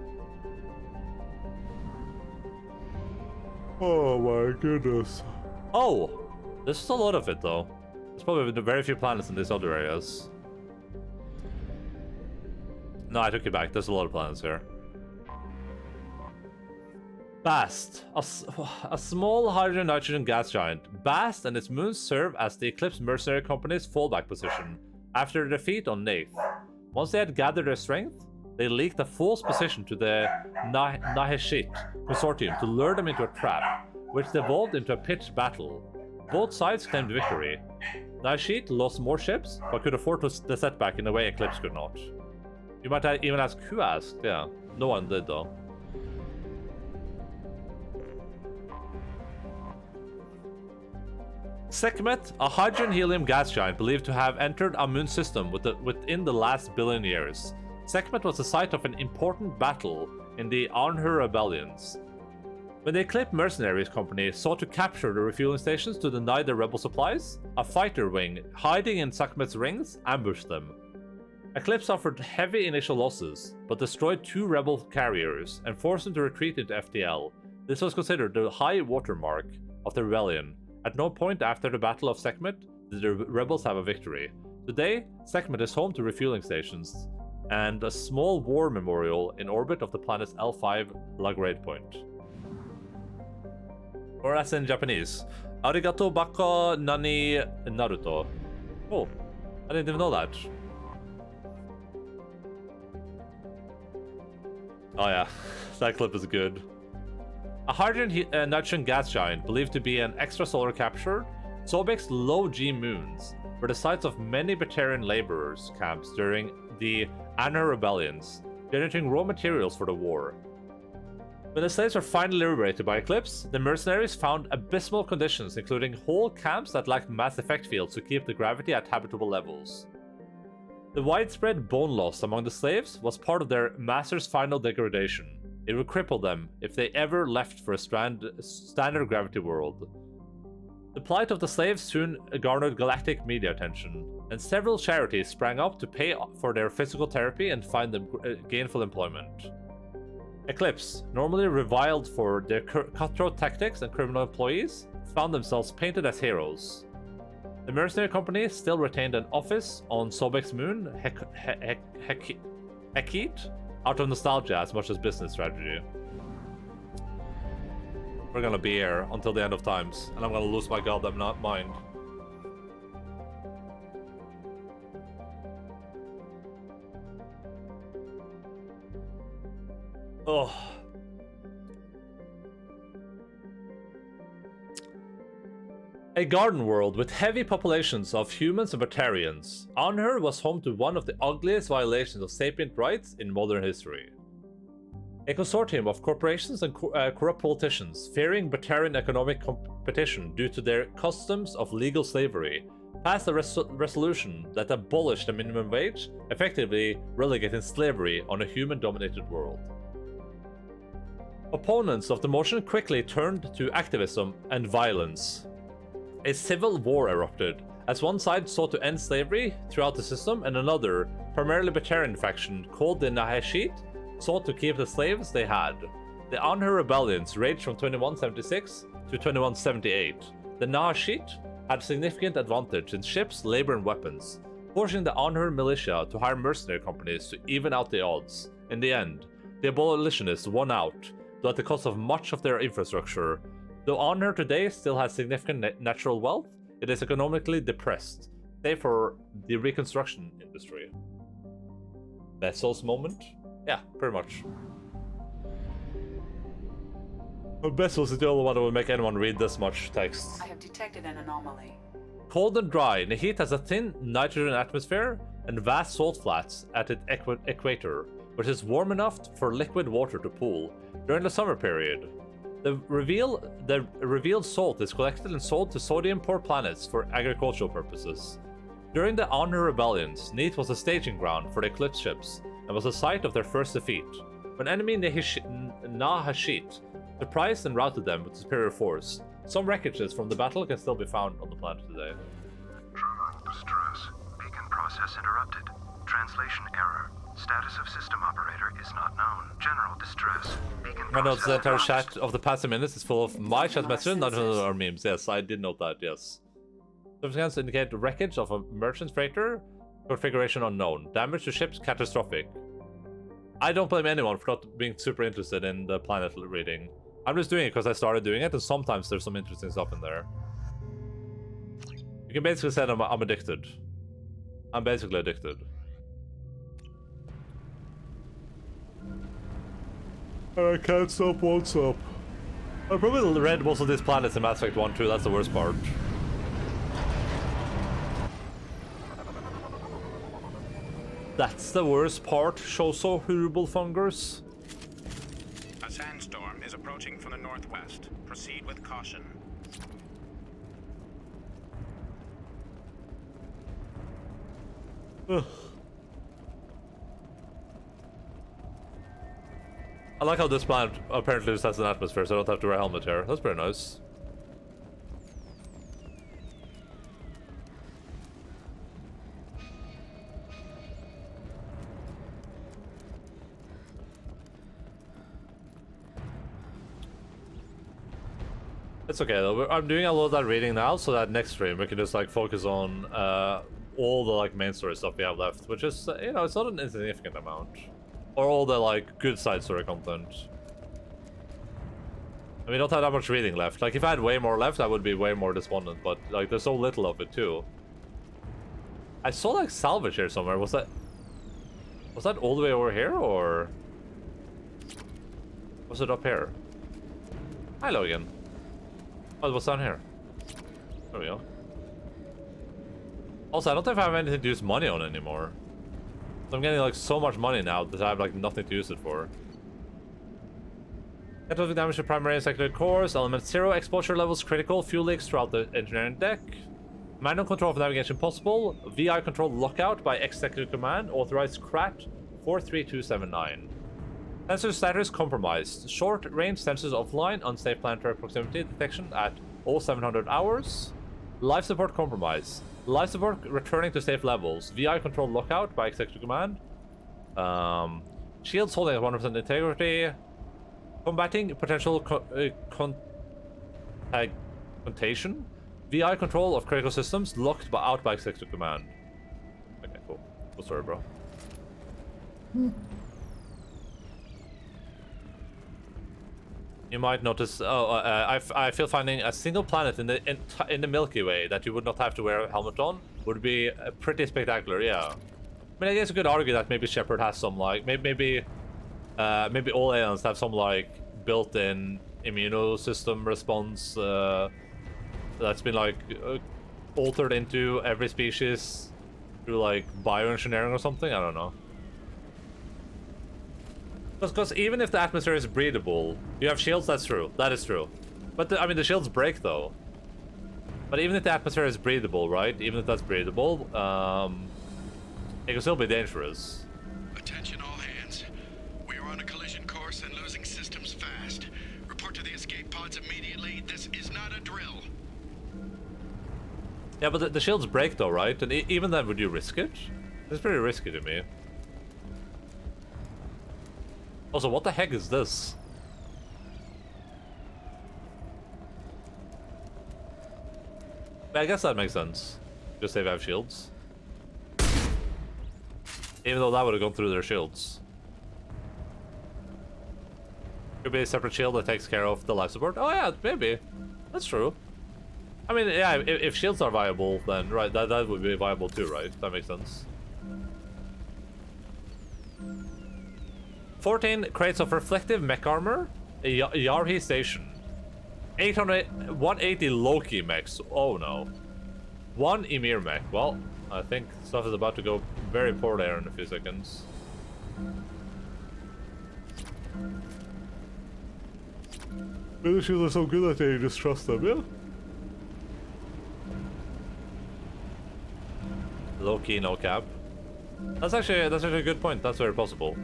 Oh my goodness. Oh! This is a lot of it though. There's probably very few planets in these other areas. No, I took it back. There's a lot of planets here. Bast. A small hydrogen-nitrogen gas giant. Bast and its moons serve as the Eclipse Mercenary Company's fallback position after their defeat on Nath. Once they had gathered their strength, they leaked a false position to the Naheshit consortium to lure them into a trap, which devolved into a pitched battle. Both sides claimed victory. Naheshit lost more ships, but could afford the setback in a way Eclipse could not. You might even ask who asked. Yeah, no one did though. Sekhmet, a hydrogen-helium gas giant believed to have entered our moon system within the last billion years. Sekhmet was the site of an important battle in the Arnhur rebellions. When the Eclipse Mercenaries Company sought to capture the refueling stations to deny their rebel supplies, a fighter wing hiding in Sekhmet's rings ambushed them. Eclipse suffered heavy initial losses, but destroyed 2 rebel carriers and forced them to retreat into FTL. This was considered the high watermark of the rebellion. At no point after the Battle of Sekhmet did the rebels have a victory. Today, Sekhmet is home to refueling stations and a small war memorial in orbit of the planet's L5 Lagrange point. Or as in Japanese, Arigato baka nani Naruto. Oh, I didn't even know that. Oh yeah, that clip is good. A hydrogen-nitrogen gas giant believed to be an extrasolar capture, Sobek's low-G moons were the sites of many Batarian laborers' camps during the Anhur rebellions, generating raw materials for the war. When the slaves were finally liberated by Eclipse, the mercenaries found abysmal conditions, including whole camps that lacked mass effect fields to keep the gravity at habitable levels. The widespread bone loss among the slaves was part of their master's final degradation. It would cripple them if they ever left for a standard gravity world. The plight of the slaves soon garnered galactic media attention, and several charities sprang up to pay for their physical therapy and find them gainful employment. Eclipse, normally reviled for their cutthroat tactics and criminal employees, found themselves painted as heroes. The mercenary company still retained an office on Sobek's moon, Hekit, out of nostalgia as much as business strategy. We're gonna be here until the end of times, and I'm gonna lose my goddamn mind. Oh. A garden world with heavy populations of humans and Batarians, Anhur was home to one of the ugliest violations of sapient rights in modern history. A consortium of corporations and corrupt politicians, fearing Batarian economic competition due to their customs of legal slavery, passed a resolution that abolished the minimum wage, effectively relegating slavery on a human-dominated world. Opponents of the motion quickly turned to activism and violence. A civil war erupted, as one side sought to end slavery throughout the system, and another, primarily Batarian faction called the Nahashit, sought to keep the slaves they had. The Anhur rebellions raged from 2176 to 2178. The Nahashit had significant advantage in ships, labor, and weapons, forcing the Anhur militia to hire mercenary companies to even out the odds. In the end, the abolitionists won out, though at the cost of much of their infrastructure. Though Anhur today still has significant natural wealth, it is economically depressed, save for the reconstruction industry. Vessels moment? Yeah, pretty much. Vessels is the only one that will make anyone read this much text. I have detected an anomaly. Cold and dry, Nahit has a thin nitrogen atmosphere and vast salt flats at its equator, which is warm enough for liquid water to pool during the summer period. The revealed salt is collected and sold to sodium-poor planets for agricultural purposes. During the Anhur rebellions, Neith was a staging ground for the Eclipse ships and was the site of their first defeat, when enemy Nahashit surprised and routed them with superior force. Some wreckages from the battle can still be found on the planet today. Terminal distress. Beacon process interrupted. Translation error. Status of system operator is not known. General distress. Beacon I noticed the entire process chat of the past minutes is full of my chat messages, not just our memes. Yes, I did note that, yes. Certificates indicate wreckage of a merchant freighter. Configuration unknown. Damage to ships catastrophic. I don't blame anyone for not being super interested in the planet reading. I'm just doing it because I started doing it, and sometimes there's some interesting stuff in there. You can basically say I'm addicted. I'm basically addicted. I can't stop, won't stop. I probably read most of these planets in Mass Effect 1 too, that's the worst part. That's the worst part, Shoso Horrible Fungers. A sandstorm is approaching from the northwest. Proceed with caution. Ugh. I like how this planet apparently just has an atmosphere, so I don't have to wear a helmet here. That's pretty nice. It's okay though. I'm doing a lot of that reading now, so that next stream we can just like focus on all the like main story stuff we have left, which is you know, it's not an insignificant amount, or all the like good side story content. And we don't have that much reading left. Like if I had way more left, I would be way more despondent. But like there's so little of it too. I saw like salvage here somewhere. Was that all the way over here, or was it up here? Hi Logan. Oh, what's down here? There we go. Also, I don't think I have anything to use money on anymore. So I'm getting like so much money now that I have like nothing to use it for. Catastrophic damage to primary and secondary cores. Element 0. Exposure levels critical. Fuel leaks throughout the engineering deck. Manual control of navigation possible. VI control lockout by executive command. Authorized CRAT 43279. Sensor status compromised. Short range sensors offline. Unsafe planetary proximity detection at all 700 hours. Life support compromised. Life support returning to safe levels. VI control lockout by executive command. Shields holding at 100% integrity. Combating potential contagion. VI control of critical systems locked out by executive command. Okay, cool. Cool story, bro. You might notice. I feel finding a single planet in the Milky Way that you would not have to wear a helmet on would be pretty spectacular. Yeah. I mean, I guess you could argue that maybe Shepard has some like maybe all aliens have some like built-in immunosystem response that's been like altered into every species through like bioengineering or something. I don't know. Because even if the atmosphere is breathable, you have shields. That's true. That is true. But I mean, the shields break though. But even if the atmosphere is breathable, right? Even if that's breathable, it can still be dangerous. Attention all hands. We are on a collision course and losing systems fast. Report to the escape pods immediately. This is not a drill. Yeah, but the shields break though, right? And even then, would you risk it? It's pretty risky to me. Also, what the heck is this? I guess that makes sense. Just they have shields. Even though that would have gone through their shields. Could be a separate shield that takes care of the life support. Oh yeah, maybe. That's true. I mean, yeah, if shields are viable, then right, that would be viable too, right? That makes sense. 14 crates of reflective mech armor, Yarhi station. 180 Loki mechs. Oh no. 1 Emir mech. Well, I think stuff is about to go very poor there in a few seconds. Really, shields are so good that they just trust them, yeah? Low key, no cap. That's actually a good point. That's very possible.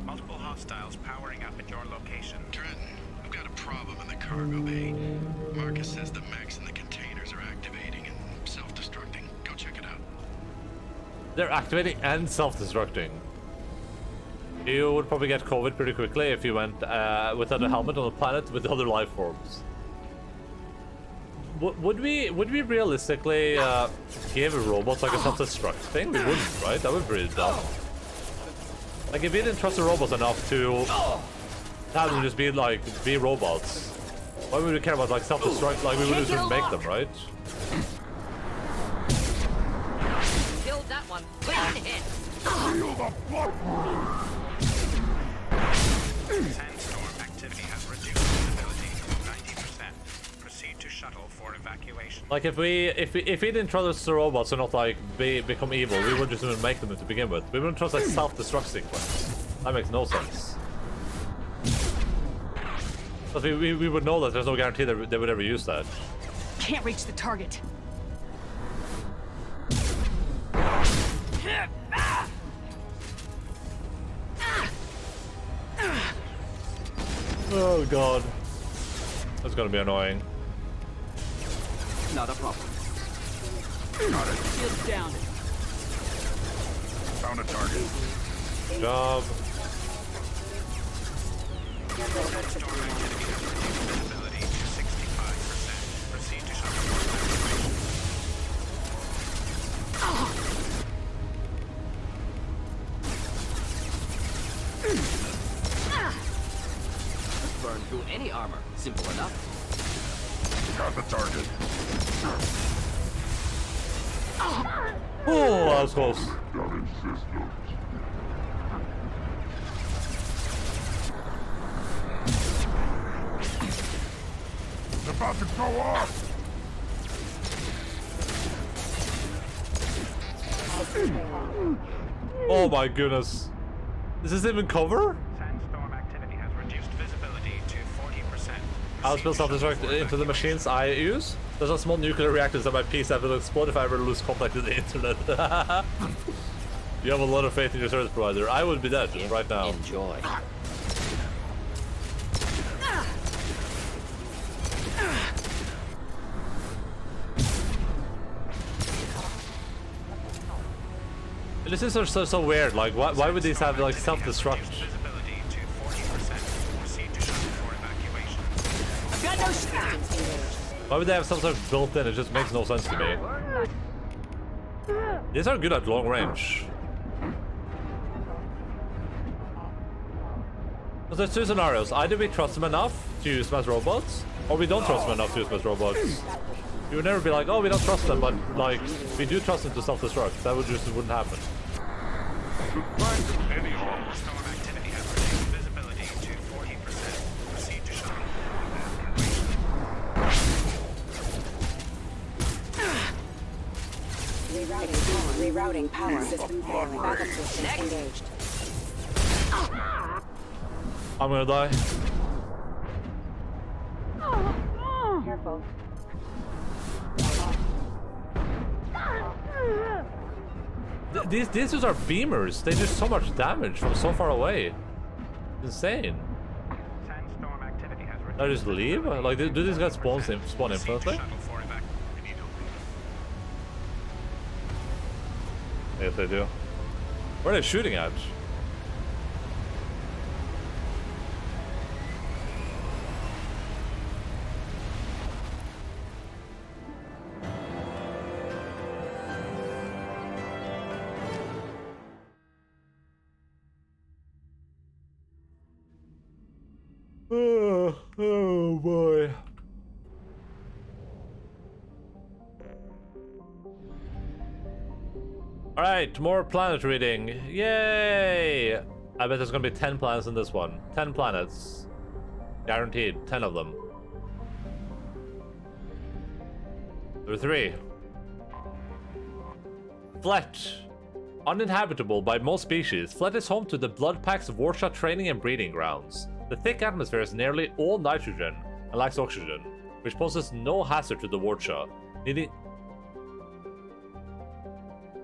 Multiple hostiles powering up at your location. Trenton, I've got a problem in the cargo bay. Marcus says the mechs in the containers are activating and self-destructing. Go check it out. They're activating and self-destructing. You would probably get COVID pretty quickly if you went without a helmet on a planet with other life forms. Would we realistically give robots like a self-destruct thing? We wouldn't, right? That would be pretty dumb. Like if we didn't trust the robots enough to have them just be robots, why would we care about like self-destruct? Like we would just make them, right? Killed that one. Clear the hit. Sandstorm activity has reduced visibility to 90%. Proceed to shuttle for evacuation. Like if we didn't trust the robots and not like become evil, we would just even make them to begin with. We wouldn't trust like self-destruct sequence. That makes no sense. But we would know that there's no guarantee that they would ever use that. Can't reach the target. Oh god. That's gonna be annoying. Not a problem. Got it. Shields down. Found a target. Good job. Sandstorm activity has reduced visibility to 65%. Proceed to shuttle for evacuation. Burn through any armor. Simple enough. Got the target. Oh, that was close. Damage systems. It's about to go off. Oh my goodness. Is this even cover? Sandstorm activity has reduced visibility to 40%. I'll spill self-destruct into the machines I use. There's a small nuclear reactors that my piece that will explode if I ever lose contact with the internet. You have a lot of faith in your service provider. I would be dead right now. Enjoy. This is so weird. Like, why would these have like self-destruct? Visibility to 40%. Proceed to shuttle for evacuation. Why would they have some sort of built-in? It just makes no sense to me. These are good at long range. So there's two scenarios. Either we trust them enough to use them as robots, or we don't trust them enough to use them as robots. You would never be like, oh, we don't trust them, but like, we do trust them to self-destruct. That wouldn't happen. Any armor. Storm activity has reduced visibility to 40%. Proceed to shuttle. Rerouting power. System failing. Backup systems engaged. I'm gonna die. Careful. These dudes are beamers. They do so much damage from so far away. Insane. Sandstorm activity has reduced. Did I just leave? Like, do these guys spawn Proceed to infinitely? shuttle for evacuation. I guess they do. Where are they shooting at? Oh boy. Alright, more planet reading. Yay! I bet there's gonna be 10 planets in this one. 10 planets. Guaranteed. 10 of them. There are 3. Flet. Uninhabitable by most species, Flet is home to the Bloodpack's Warsha training and breeding grounds. The thick atmosphere is nearly all nitrogen and lacks oxygen, which poses no hazard to the Warsha,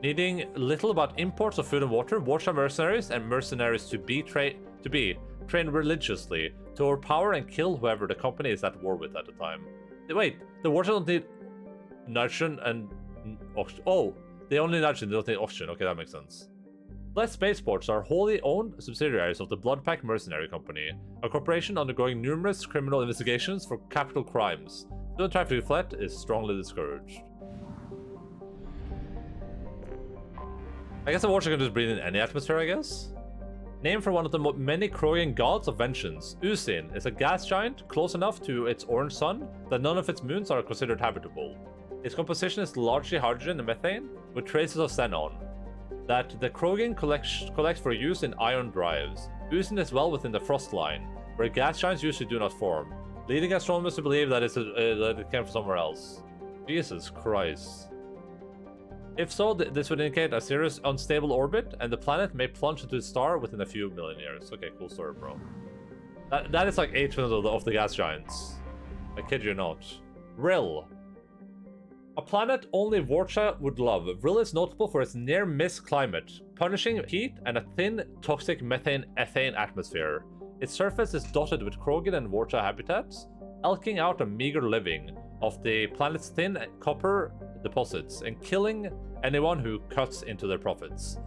needing little about imports of food and water. Warsha mercenaries and mercenaries to be trained religiously to overpower and kill whoever the company is at war with at the time. Wait, the Warsha don't need nitrogen and oxygen. Oh, they only need nitrogen, they don't need oxygen. Okay, that makes sense. Flet Spaceports are wholly owned subsidiaries of the Bloodpack Mercenary Company, a corporation undergoing numerous criminal investigations for capital crimes. Doing traffic to Flet is strongly discouraged. I guess the Watcher can just breathe in any atmosphere, I guess? Named for one of the many Krogan gods of vengeance, Usin is a gas giant close enough to its orange sun that none of its moons are considered habitable. Its composition is largely hydrogen and methane, with traces of xenon, that the Krogan collects for use in ion drives. Usin is well within the frost line, where gas giants usually do not form, leading astronomers to believe that it came from somewhere else. Jesus Christ. If so, this would indicate a serious unstable orbit, and the planet may plunge into its star within a few million years. Okay, cool story, bro. That is like 8% of the gas giants. I kid you not. Rill. A planet only Warsha would love, Rill is notable for its near-miss climate, punishing heat and a thin, toxic methane-ethane atmosphere. Its surface is dotted with Krogan and Warsha habitats, elking out a meager living of the planet's thin copper deposits and killing anyone who cuts into their profits.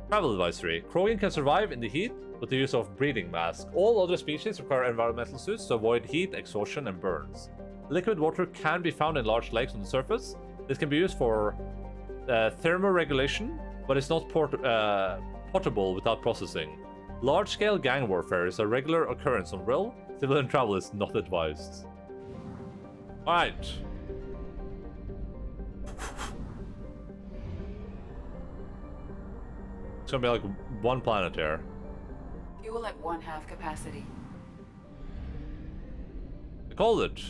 Travel advisory. Krogan can survive in the heat with the use of breathing mask. All other species require environmental suits to avoid heat, exhaustion, and burns. Liquid water can be found in large lakes on the surface. This can be used for thermoregulation, but it's not potable without processing. Large-scale gang warfare is a regular occurrence on Rill. Civilian travel is not advised. Alright. It's gonna be like one planet here. Fuel at 1/2 capacity. I called it.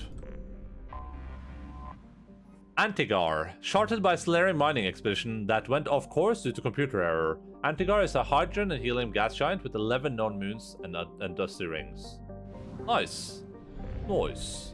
Antigar, charted by a Solarian mining expedition that went off course due to computer error. Antigar is a hydrogen and helium gas giant with 11 known moons and dusty rings. Nice. Nice.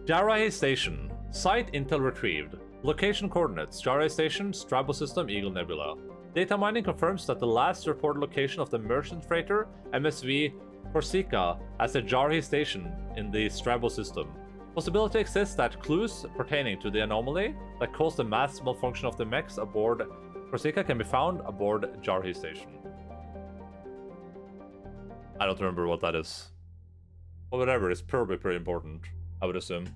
Jarahi Station. Site intel retrieved. Location coordinates. Jarahi Station, Strabo System, Eagle Nebula. Data mining confirms that the last reported location of the merchant freighter MSV Corsica as the Jarahi Station in the Strabo System. Possibility exists that clues pertaining to the anomaly that caused the mass malfunction of the mechs aboard Corsica can be found aboard Jarahi Station. I don't remember what that is. But whatever, it's probably pretty important. I would assume.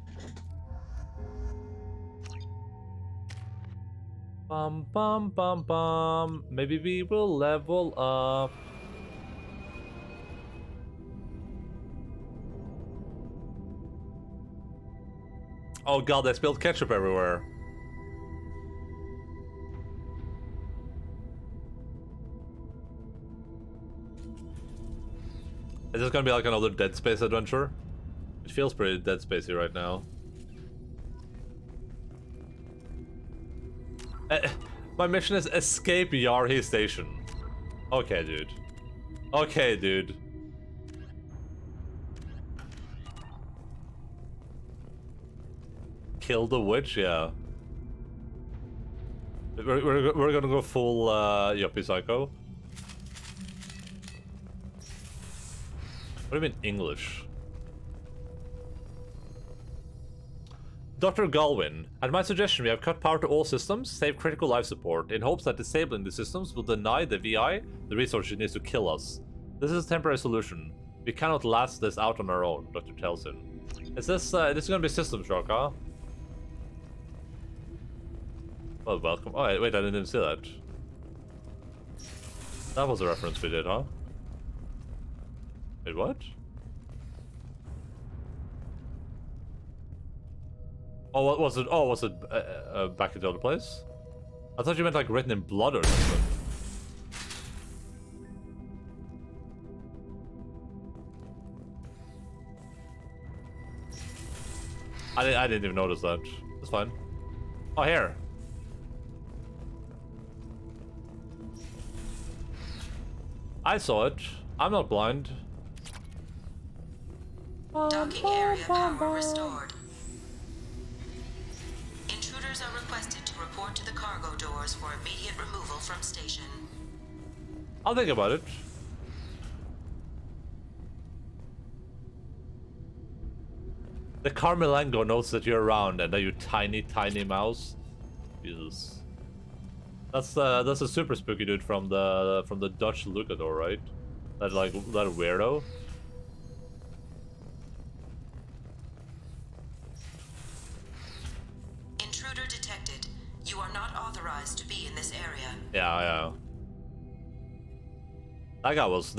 Bum bum bum bum. Maybe we will level up. Oh god, they spilled ketchup everywhere. Is this gonna be like another Dead Space adventure? It feels pretty Dead Spacey right now. My mission is escape Yarhi Station. Okay, dude. Okay, dude. Kill the witch, yeah. We're gonna go full Yuppie Psycho. What do you mean English? Dr. Galwin, at my suggestion we have cut power to all systems, save critical life support, in hopes that disabling the systems will deny the VI the resource it needs to kill us. This is a temporary solution. We cannot last this out on our own, Dr. tells him. Is this is gonna be system shock, huh? Well, welcome. Oh, wait, I didn't even see that. That was a reference we did, huh? Wait, what? Oh, what was it? Oh, was it back at the other place? I thought you meant like written in blood or something. I didn't even notice that. It's fine. Oh, here. I saw it. I'm not blind. Docking area power restored. Intruders are requested to report to the cargo doors for immediate removal from station. I'll think about it. The Carmelango knows that you're around, and that you tiny mouse. Jesus. That's a super spooky dude from the Dutch Lucador, right? That weirdo. Intruder detected. You are not authorized to be in this area. Yeah. That guy was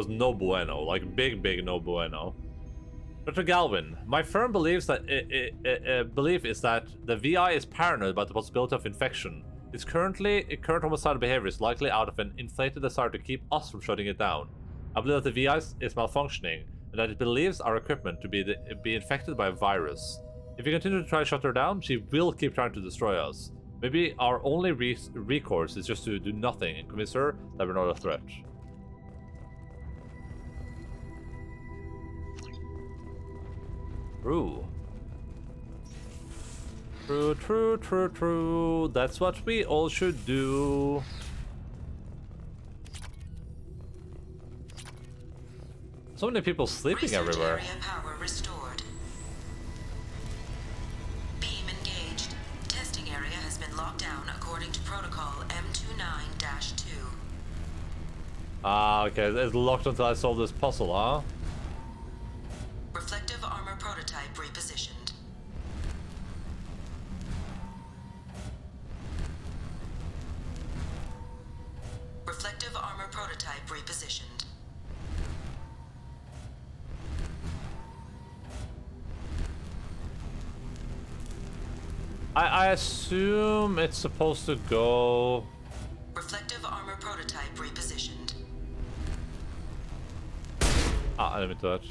no bueno, like big no bueno. Dr. Galvin, my firm believes that belief is that the VI is paranoid about the possibility of infection. Its current homicidal behavior is likely out of an inflated desire to keep us from shutting it down. I believe that the VI is malfunctioning, and that it believes our equipment to be infected by a virus. If we continue to try to shut her down, she will keep trying to destroy us. Maybe our only recourse is just to do nothing and convince her that we're not a threat. True. True. That's what we all should do. So many people sleeping everywhere. Area power restored. Beam engaged. Testing area has been locked down according to protocol M29-2. Ah, okay. It's locked until I solve this puzzle, huh? Reflective armor prototype repositioned. Reflective armor prototype repositioned. I assume it's supposed to go... Reflective armor prototype repositioned. Ah, I didn't mean to touch.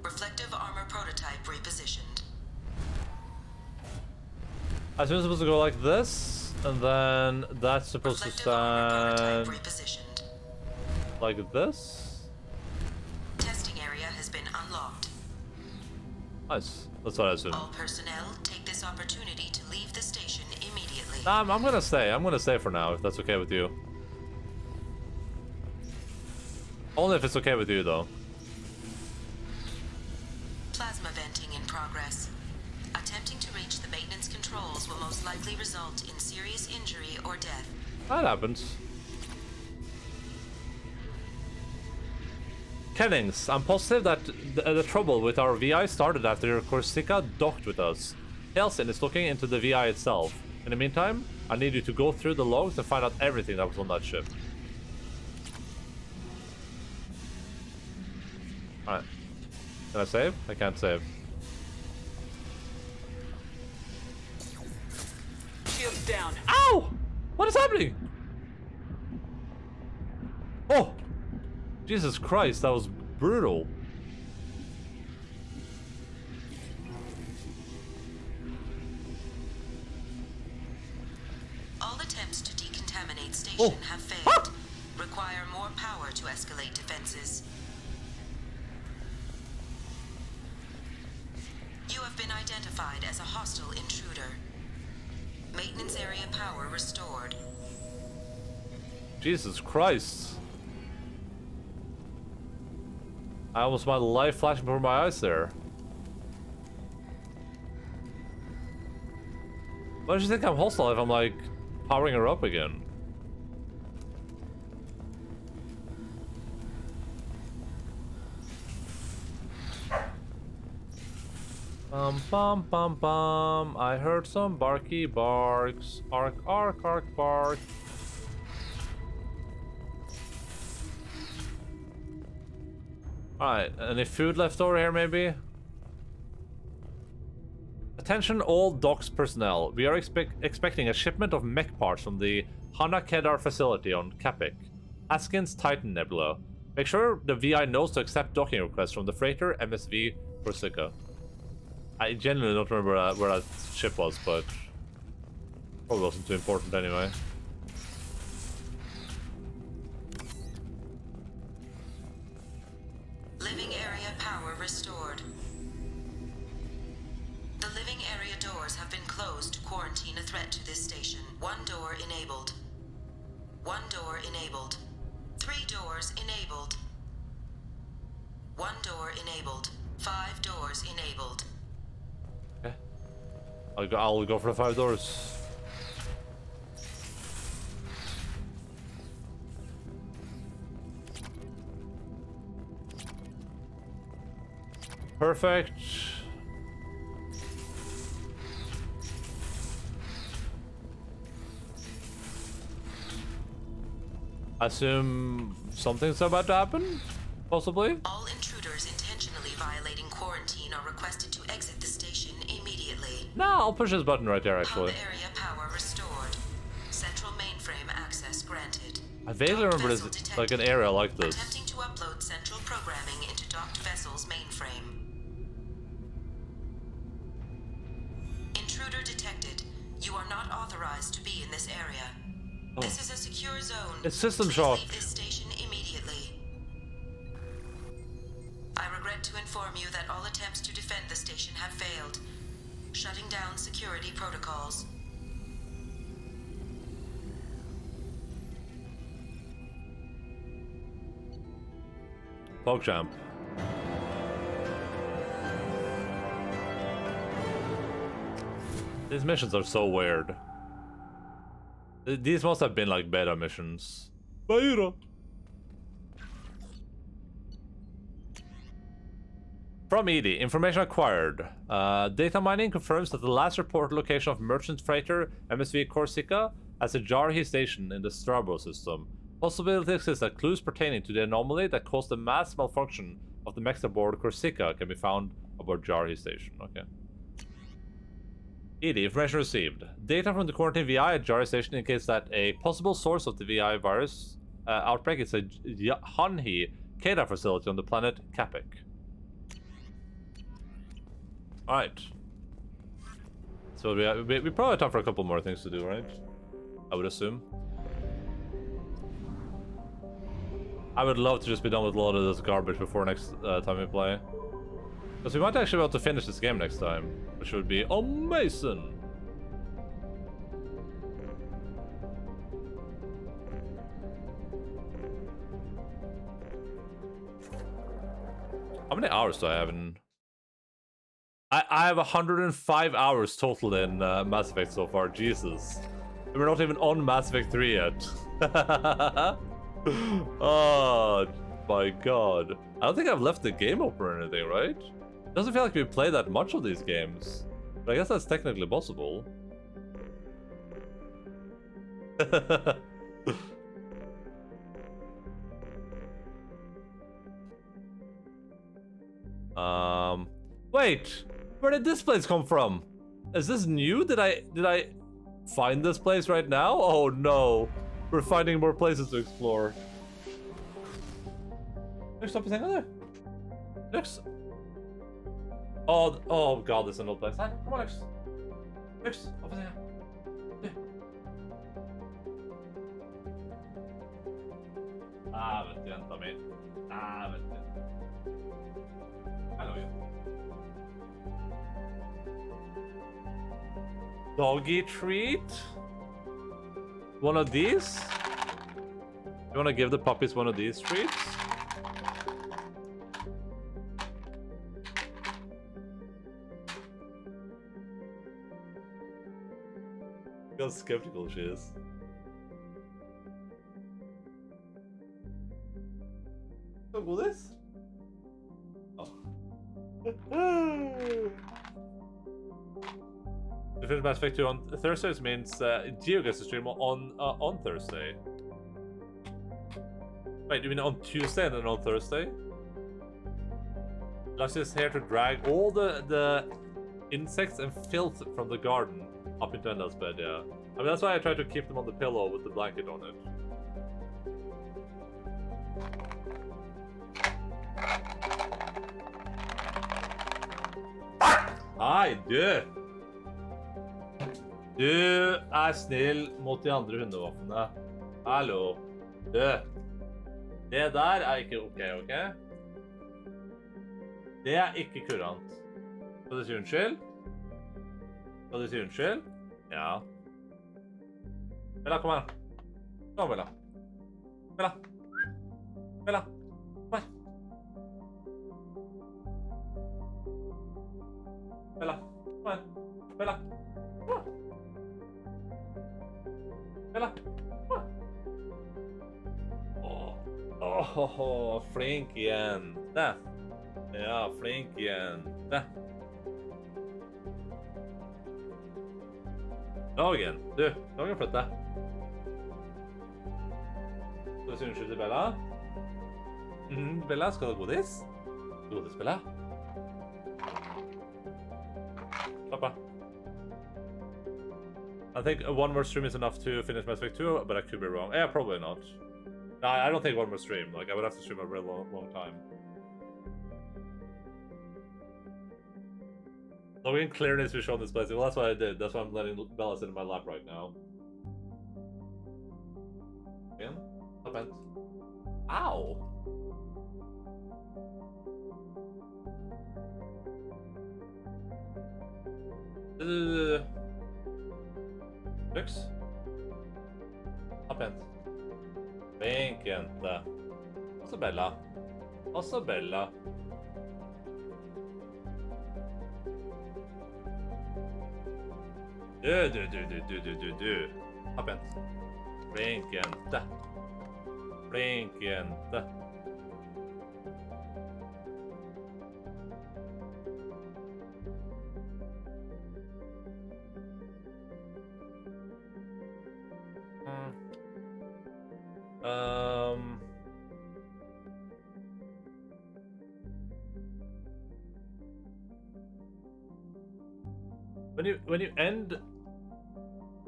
Reflective armor prototype repositioned. I assume it's supposed to go like this, and then that's supposed to stand like this. Testing area has been unlocked. Nice. That's what I assume. All personnel take this opportunity to leave the station immediately. Nah, I'm gonna stay. I'm gonna stay for now, if that's okay with you. Only if it's okay with you, though. Plasma venting in progress. Attempting to reach the maintenance controls will most likely result in serious injury or death. That happens. Kennings, I'm positive that the trouble with our VI started after Corsica docked with us. Helsin is looking into the VI itself. In the meantime, I need you to go through the logs and find out everything that was on that ship. Alright. Can I save? I can't save. Shields down. Ow! What is happening? Oh! Jesus Christ, that was brutal. All attempts to decontaminate station have failed. Require more power to escalate defenses. You have been identified as a hostile intruder. Maintenance area power restored. Jesus Christ. I almost had life flashing before my eyes there. Why does she think I'm hostile if I'm like powering her up again? Bum bum bum. I heard some barky barks. Ark ark ark bark. Alright, any food left over here maybe? Attention all docks personnel. We are expecting a shipment of mech parts from the Hana Kedar facility on Capek, Askin's Titan Nebula. Make sure the VI knows to accept docking requests from the freighter MSV Corsica. I genuinely don't remember where that ship was, but probably wasn't too important anyway. Living area power restored. The living area doors have been closed to quarantine a threat to this station. One door enabled. One door enabled. 3 doors enabled. 1 door enabled. 5 doors enabled. Okay. I'll go for the 5 doors. Perfect. I assume something's about to happen? Possibly? All intruders intentionally violating quarantine are requested to exit the station immediately. No, I'll push this button right there actually. Hub area power restored. Central mainframe access granted. I vaguely remember this like an area like this. Attempting to upload central programming into docked vessel's mainframe. Intruder detected. You are not authorized to be in this area. Oh. This is a secure zone. It's system Please shock. leave this station immediately. I regret to inform you that all attempts to defend the station have failed. Shutting down security protocols. PogChamp. These missions are so weird. These must have been like beta missions. Beta. From Edie, information acquired. Data mining confirms that the last reported location of merchant freighter MSV Corsica as a Jarhi station in the Strabo system. Possibility exists that clues pertaining to the anomaly that caused the mass malfunction of the mechs aboard Corsica can be found aboard Jarhi station. Okay. Edie, information received. Data from the quarantine VI at Jarhi station indicates that a possible source of the VI virus outbreak is a Hanhi Kedar facility on the planet Capek. Alright. So we probably have time for a couple more things to do, right? I would assume. I would love to just be done with a lot of this garbage before next time we play. Because we might actually be able to finish this game next time, which would be amazing. How many hours do I have in... I have 105 hours total in Mass Effect so far, Jesus. We're not even on Mass Effect 3 yet. Oh, my god. I don't think I've left the game open or anything, right? Doesn't feel like we play that much of these games. But I guess that's technically possible. Wait! Where did this place come from? Is this new? Did I find this place right now? Oh no. We're finding more places to explore. There's something there. Lux. Oh god, this is an old place. Come on, Lux. Lux, over there. Yeah. Vet du, jenta mi. Vet du. Hello, you. Doggy treat? One of these? You wanna give the puppies one of these treats? Look how skeptical she is. So will this? Oh. To finish Mass Effect 2 on Thursdays means Gio gets to stream on Thursday. Wait, you mean on Tuesday and then on Thursday? Lux is here to drag all the insects and filth from the garden up into Enda's bed, yeah. I mean, that's why I try to keep them on the pillow with the blanket on it. Hei, du! Du er snill mot de andre hundevaffene. Hallo. Du. Det der er ikke ok, ok? Det er ikke kurant. Skal du si unnskyld? Skal du si unnskyld? Ja. Bella, kom her. Kom, Bella. Bella. Bella. Kom her. Bella. Kom her. Bella. Bella. Åh, flink igjen. Der. Ja, flink igjen. Der. Dagen. Du, Dagen flytter. Skal du si unnskyld til Bella? Bella, skal du ha godis? Godis, Bella? Slapp av. I think one more stream is enough to finish Mass Effect 2, but I could be wrong. Yeah, probably not. No, I don't think one more stream. Like, I would have to stream a real long time. Logan clearly needs to be shown this place. Well, that's what I did. That's why I'm letting Bella sit in my lap right now. Again? Up and... Ow! Lux? Up and... Flink jente. Også Bella. Også Bella. Du. Hopp igjen. Flink jente. Flink jente.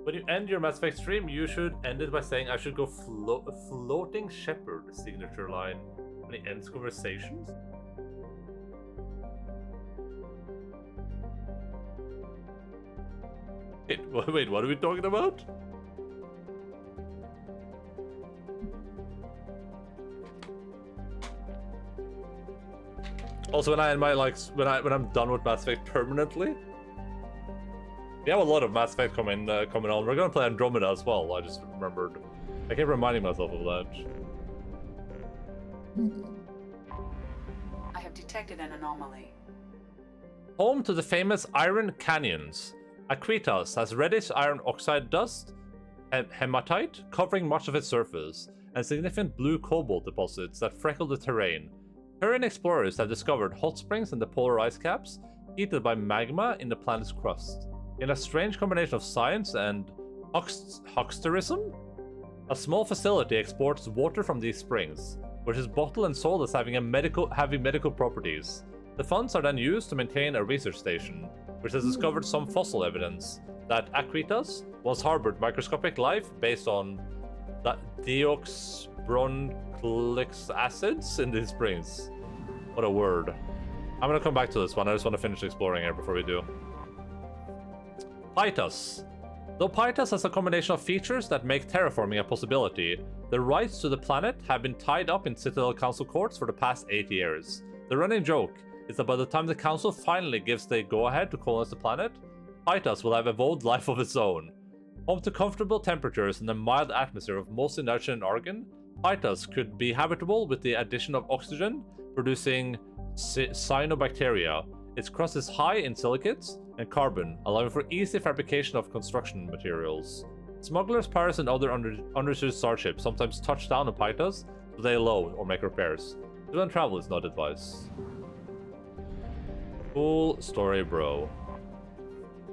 When you end your Mass Effect stream, you should end it by saying, "I should go floating shepherd," signature line. When he ends conversations. Wait, what are we talking about? Also, when I end my when I'm done with Mass Effect permanently. We have a lot of Mass Effect coming on. We're gonna play Andromeda as well. I just remembered. I keep reminding myself of that. I have detected an anomaly. Home to the famous Iron Canyons. Aquitas has reddish iron oxide dust hematite covering much of its surface, and significant blue cobalt deposits that freckle the terrain. Terran explorers have discovered hot springs in the polar ice caps, heated by magma in the planet's crust. In a strange combination of science and hucksterism, a small facility exports water from these springs, which is bottled and sold as having medical properties. The funds are then used to maintain a research station, which has discovered some fossil evidence that Aquitas once harbored microscopic life based on deoxybronclic acids in these springs. What a word. I'm gonna come back to this one. I just want to finish exploring here before we do. Pytas. Though Pytas has a combination of features that make terraforming a possibility, the rights to the planet have been tied up in Citadel Council courts for the past 8 years. The running joke is that by the time the Council finally gives the go-ahead to colonize the planet, Pytas will have evolved life of its own. Home to comfortable temperatures and a mild atmosphere of mostly nitrogen and argon, Pytas could be habitable with the addition of oxygen, producing cyanobacteria. Its crust is high in silicates and carbon, allowing for easy fabrication of construction materials. Smugglers, pirates, and other undersea starships sometimes touch down on Pytas to lay low or make repairs. Do not travel is not advice. Cool story, bro.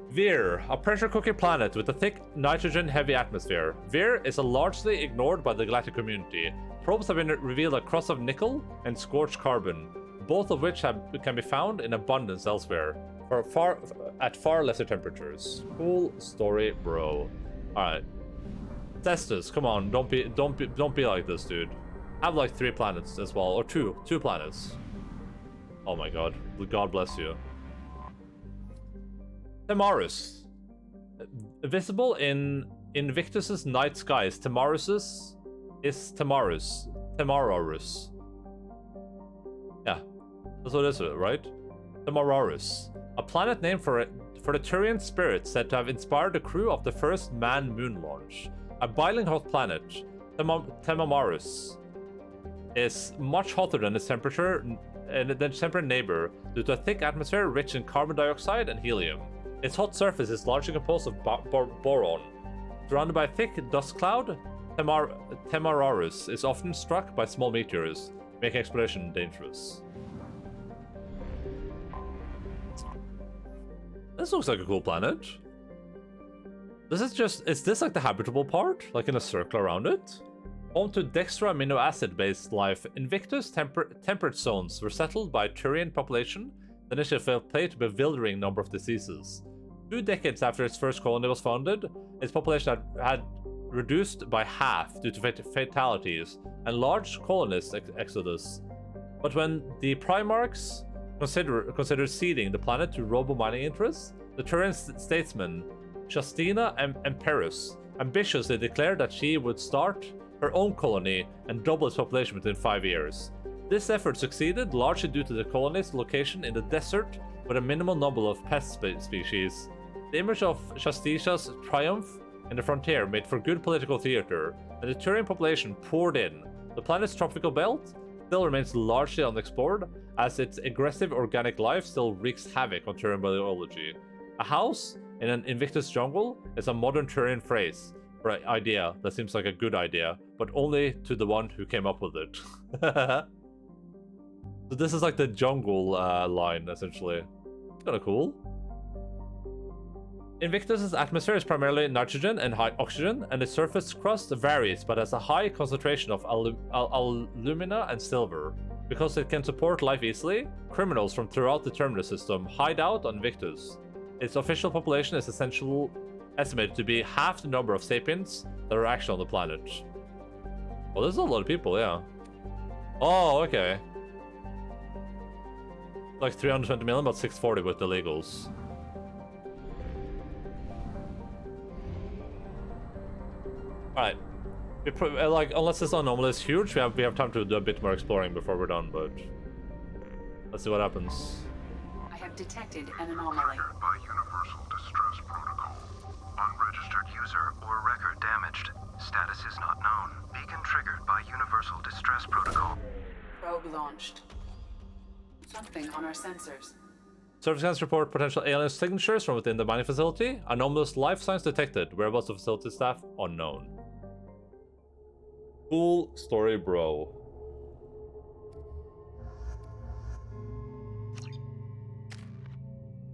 Vir, a pressure cooker planet with a thick nitrogen-heavy atmosphere. Vir is largely ignored by the galactic community. Probes have been revealed a crust of nickel and scorched carbon, both of which can be found in abundance elsewhere, at far lesser temperatures. Cool story, bro. All right, Testus, come on, don't be like this, dude. Have like 3 planets as well, or two planets. Oh my god, God bless you. Temarus. Visible in Invictus's night skies, Temarus is Temarus. Temararus. Yeah, that's what it is, right? Temararus. A planet named for the Turian spirit said to have inspired the crew of the first manned moon launch. A boiling hot planet, Temamarus, is much hotter than its temperate neighbor due to a thick atmosphere rich in carbon dioxide and helium. Its hot surface is largely composed of boron. Surrounded by a thick dust cloud, Temararus is often struck by small meteors, making exploration dangerous. This looks like a cool planet. Is this like the habitable part? Like in a circle around it? Home to dextra amino acid-based life, Invictus temperate zones were settled by a Turian population that initially fell prey to a bewildering number of diseases. 2 decades after its first colony was founded, its population had reduced by half due to fatalities and large colonist exodus. But when the Primarchs considered ceding the planet to robo-mining interests, the Turian statesman Shastina Emperus ambitiously declared that she would start her own colony and double its population within 5 years. This effort succeeded largely due to the colony's location in the desert with a minimal number of pest species. The image of Shastita's triumph in the frontier made for good political theater, and the Turian population poured in. The planet's tropical belt still remains largely unexplored, as its aggressive organic life still wreaks havoc on Turian biology. A house in an Invictus jungle is a modern Turian phrase for an idea that seems like a good idea, but only to the one who came up with it. So this is like the jungle line, essentially. It's kind of cool. Invictus's atmosphere is primarily nitrogen and high oxygen, and its surface crust varies but has a high concentration of alumina and silver. Because it can support life easily, criminals from throughout the Terminus system hide out on Invictus. Its official population is estimated to be half the number of sapiens that are actually on the planet. Well, there's a lot of people, yeah. Oh, okay. Like 320 million, but 640 with the legals. Alright. Like, unless this anomaly is huge, we have time to do a bit more exploring before we're done, but let's see what happens. I have detected an anomaly. Triggered by Universal Distress Protocol. Unregistered user or record damaged. Status is not known. Beacon triggered by Universal Distress Protocol. Probe launched. Something on our sensors. Surface scans report potential alien signatures from within the mining facility. Anomalous life signs detected. Whereabouts of facility staff unknown. Cool story, bro.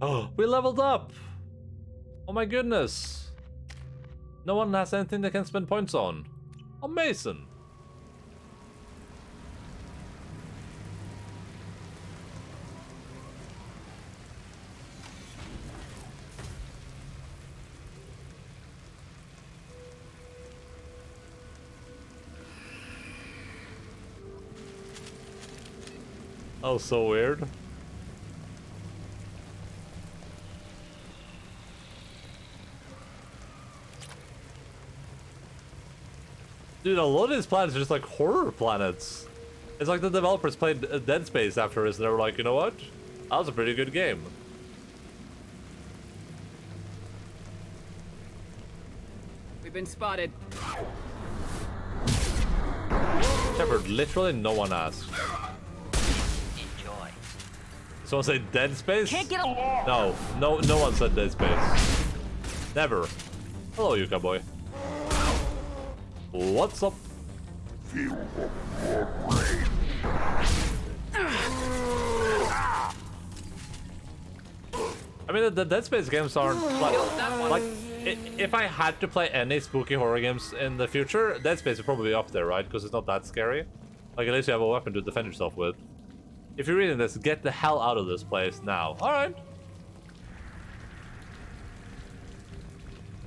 Oh, we leveled up! Oh my goodness! No one has anything they can spend points on. Amazing! Oh, so weird. Dude, a lot of these planets are just like horror planets. It's like the developers played Dead Space after this and they were like, you know what? That was a pretty good game. We've been spotted. Shepard, literally no one asked. Enjoy. Someone say Dead Space? Can't get a No one said Dead Space. Never. Hello, Yuka boy. What's up? Feel the blood rain. I mean, the Dead Space games aren't like if I had to play any spooky horror games in the future, Dead Space would probably be up there, right? Because it's not that scary. Like, at least you have a weapon to defend yourself with. If you're reading this, get the hell out of this place now. All right.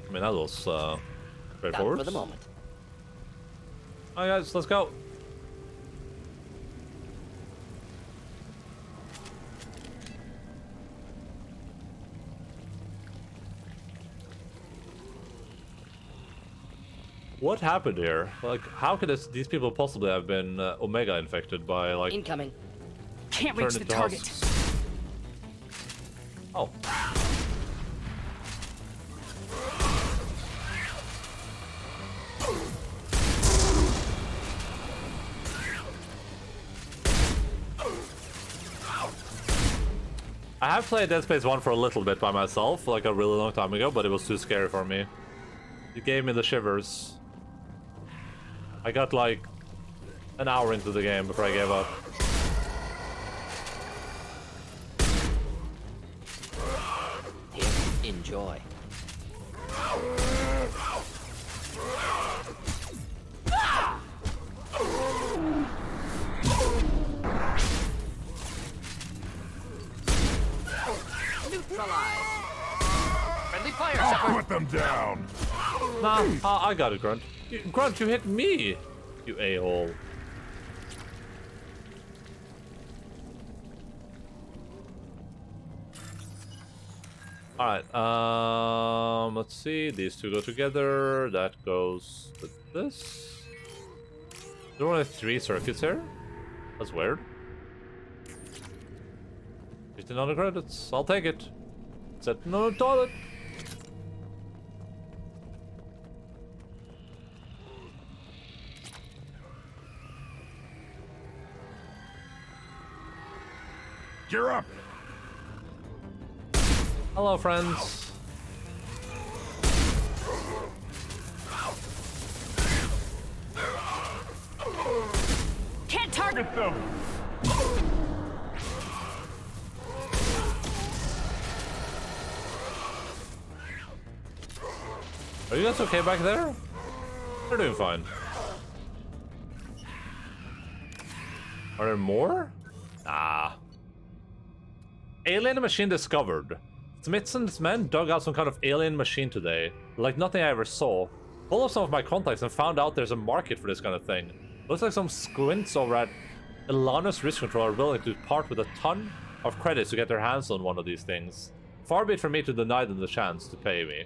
I mean, that was straightforward. Not for the moment. Alright guys, let's go. What happened here? Like, how could these people possibly have been Omega infected by, like... Incoming. Can't reach the target. Husks? Oh. I have played Dead Space 1 for a little bit by myself, like a really long time ago, but it was too scary for me. It gave me the shivers. I got like an hour into the game before I gave up. Enjoy. Neutralized. Friendly fire, I'll Shepard. put them down. Nah, I got it, Grunt. Grunt, you hit me, you a-hole. Alright, let's see. These two go together. That goes with this. There are only 3 circuits here. That's weird. 1500 credits. I'll take it. Set no toilet. Gear up. Hello, friends. Can't target them. Are you guys okay back there? They're doing fine. Are there more? Nah. Alien machine discovered. Smithson's men dug out some kind of alien machine today, like nothing I ever saw. Pulled up some of my contacts and found out there's a market for this kind of thing. Looks like some squints over at Ilana's risk control are willing to part with a ton of credits to get their hands on one of these things. Far be it from me to deny them the chance to pay me.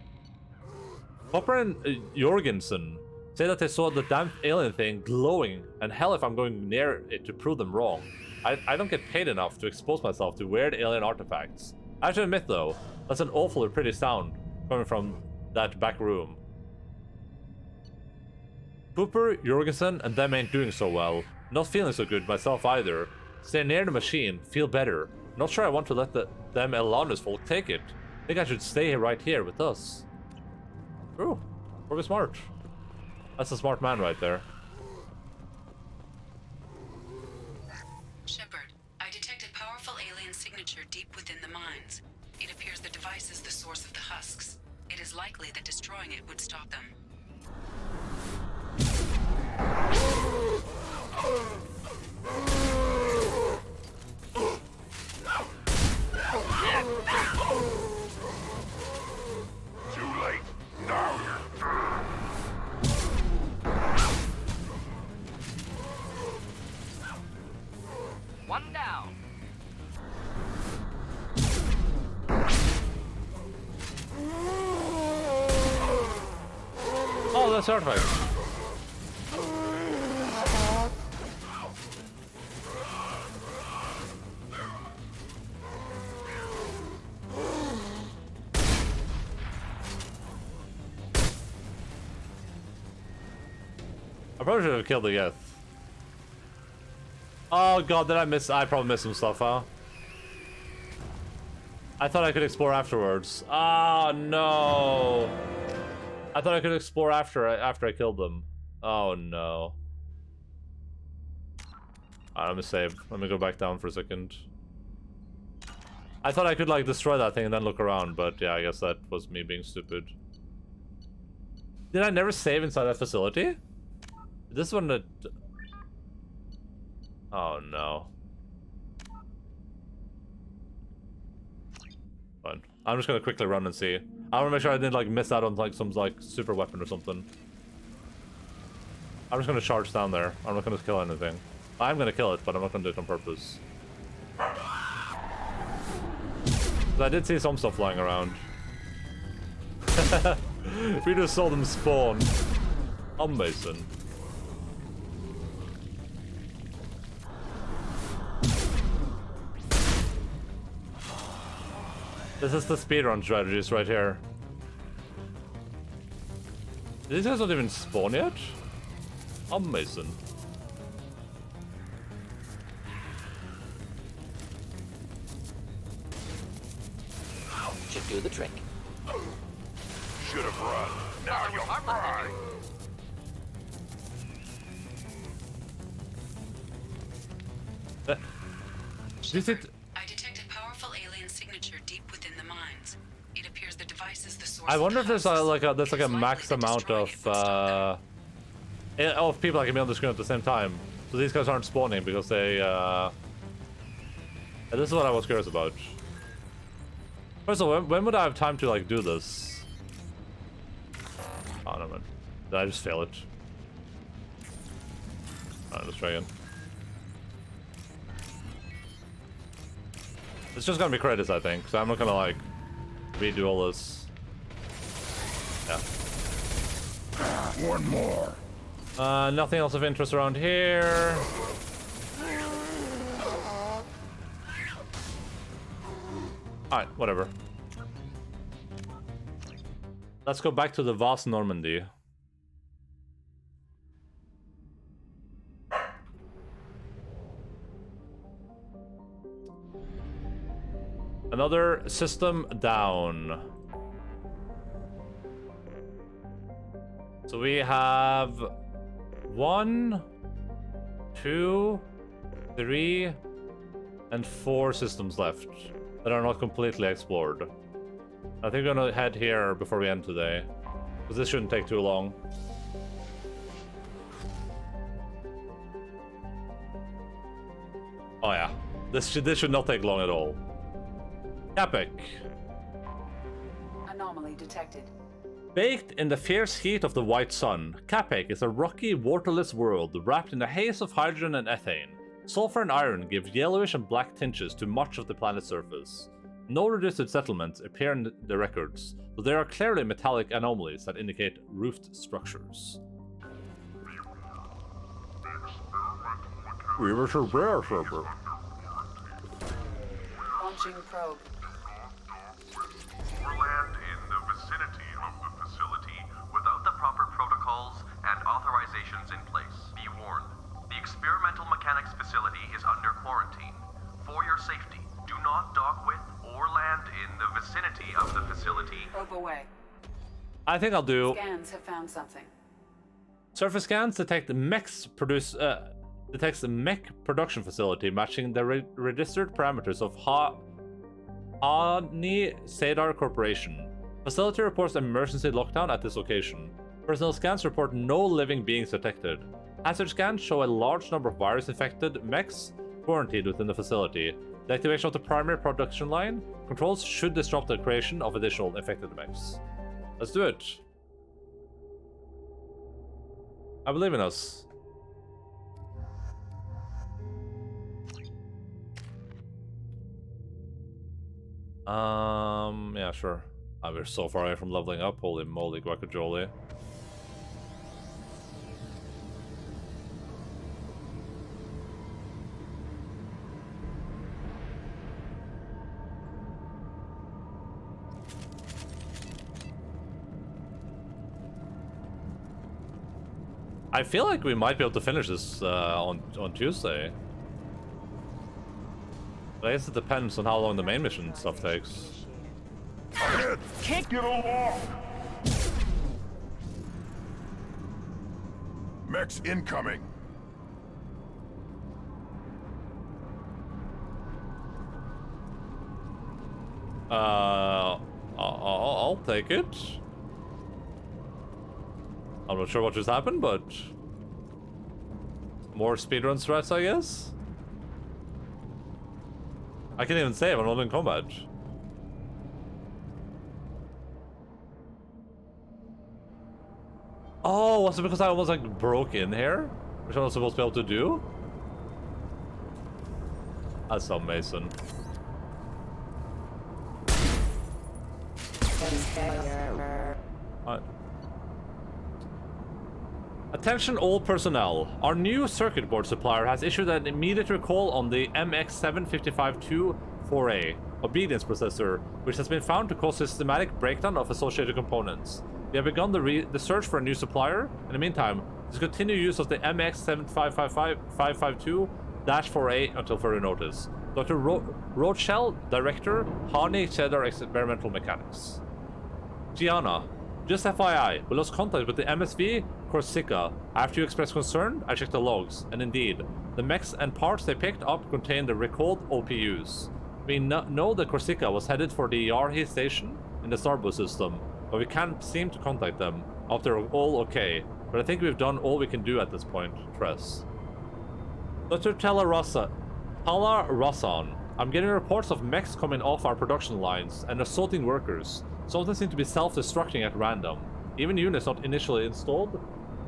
Hopper and Jorgensen say that they saw the damn alien thing glowing, and hell if I'm going near it to prove them wrong. I don't get paid enough to expose myself to weird alien artifacts. I have to admit though, that's an awfully pretty sound coming from that back room. Cooper, Jorgensen, and them ain't doing so well. Not feeling so good myself either. Stay near the machine, feel better. Not sure I want to let them Elanus folk take it. I think I should stay right here with us. True. Probably smart. That's a smart man right there. Shepard, I detected powerful alien signature deep within the mines. It appears the device is the source of the husks. It is likely that destroying it would stop them. Too late. Now One down. Oh, that's artifact. I probably should have killed the Geth. Oh god, did I miss? I probably missed some stuff, huh? I thought I could explore afterwards. Oh no! I thought I could explore after I killed them. Oh no! Alright, let me save. Let me go back down for a second. I thought I could like destroy that thing and then look around, but yeah, I guess that was me being stupid. Did I never save inside that facility? This one that... Oh no. Fine. I'm just gonna quickly run and see. I wanna make sure I didn't like miss out on like some like super weapon or something. I'm just gonna charge down there. I'm not gonna kill anything. I'm gonna kill it, but I'm not gonna do it on purpose. But I did see some stuff lying around. We just saw them spawn. Amazing. This is the speedrun strategies right here. These guys don't even spawn yet? Amazing. Should do the trick. should have run. Now you'll cry. I detected powerful alien signature deep within the mines. It appears the device is the source. I wonder if there's like a max amount of people that can be on the screen at the same time. So these guys aren't spawning because they this is what I was curious about. First of all, when would I have time to like do this? Oh no man. Did I just fail it? Alright, let's try again. It's just gonna be credits, I think, so I'm not gonna like redo all this. Yeah. One more. Nothing else of interest around here. Alright, whatever. Let's go back to the vast Normandy. Another system down. So we have 1, 2, 3, and 4 systems left that are not completely explored. I think we're gonna head here before we end today, because this shouldn't take too long. Oh yeah, this should not take long at all. Epic. Anomaly detected. Baked in the fierce heat of the white sun, Capek is a rocky, waterless world wrapped in a haze of hydrogen and ethane. Sulfur and iron give yellowish and black tinges to much of the planet's surface. No registered settlements appear in the records, but there are clearly metallic anomalies that indicate roofed structures. Launching probe. Land in the vicinity of the facility without the proper protocols and authorizations in place. Be warned, the experimental mechanics facility is under quarantine. For your safety, do not I think I'll do... Scans have found something. Surface scans detect the detects the mech production facility matching the registered parameters of Hani Sadar Corporation. Facility reports emergency lockdown at this location. Personnel scans report no living beings detected. Hazard scans show a large number of virus-infected mechs quarantined within the facility. The activation of the primary production line controls should disrupt the creation of additional infected mechs. Let's do it. I believe in us. Yeah, sure. We're so far away from leveling up. Holy moly, guacamole. I feel like we might be able to finish this on Tuesday. But I guess it depends on how long the main mission stuff takes. Can't Get along! Mechs incoming. I'll take it. I'm not sure what just happened, but more speedrun threats, I guess. I can't even save. I'm not in combat. Oh, was it because I almost like broke in here, which I was supposed to be able to do? That's so Mason. Alright. Attention all personnel. Our new circuit board supplier has issued an immediate recall on the MX7524A obedience processor, which has been found to cause systematic breakdown of associated components. We have begun the search for a new supplier. In the meantime, discontinue use of the MX7552-4A until further notice. Dr. Rochelle, Director, Hani Cheddar Experimental Mechanics. Gianna, just FYI, we lost contact with the MSV Corsica. After you expressed concern, I checked the logs, and indeed, the mechs and parts they picked up contained the recalled OPUs. We know the Corsica was headed for the Yarhi station in the Starbuck system, but we can't seem to contact them. Hope they're all okay, but I think we've done all we can do at this point. Tress. Dr. Talarassan, I'm getting reports of mechs coming off our production lines and assaulting workers. Some of them seem to be self-destructing at random. Even units not initially installed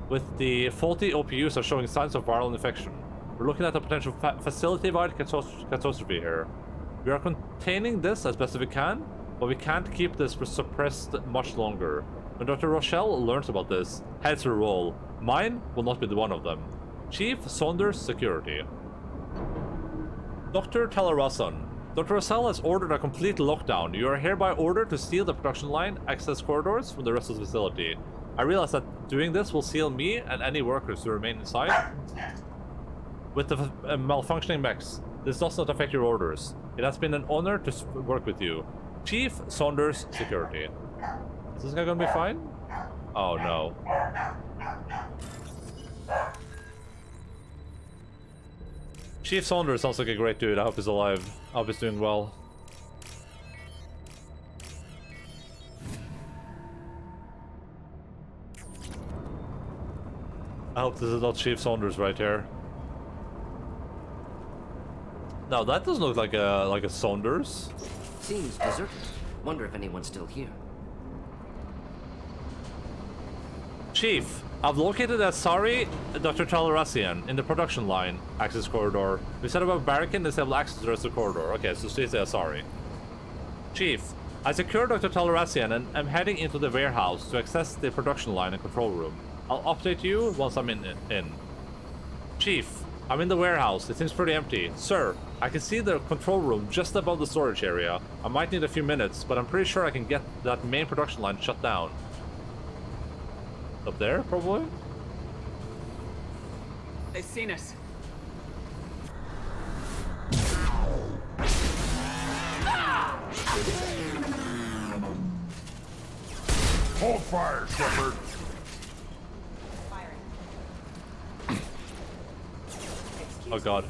with the faulty OPUs are showing signs of viral infection. We're looking at a potential facility-wide catastrophe here. We are containing this as best as we can, but we can't keep this suppressed much longer. When Dr. Rochelle learns about this, heads will roll. Mine will not be the one of them. Chief Saunders Security. Dr. Talarassan, Dr. Rochelle has ordered a complete lockdown. You are hereby ordered to seal the production line access corridors from the rest of the facility. I realize that doing this will seal me and any workers who remain inside. With the malfunctioning mechs, this does not affect your orders. It has been an honor to work with you. Chief Saunders Security. Is this guy gonna be fine? Oh no. Chief Saunders sounds like a great dude. I hope he's alive. I hope he's doing well. I hope this is not Chief Saunders right here. No, that doesn't look like a Saunders. Seems deserted. Wonder if anyone's still here. Chief, I've located Asari, Dr. Talarassan in the production line access corridor. We set up a barricade and disable access to the rest of the corridor. Okay, so she's Asari. Chief, I secured Dr. Talarassan and am heading into the warehouse to access the production line and control room. I'll update you once I'm in. Chief, I'm in the warehouse. It seems pretty empty. Sir, I can see the control room just above the storage area. I might need a few minutes, but I'm pretty sure I can get that main production line shut down. Up there, probably? They've seen us. Hold fire, Shepard. Oh god.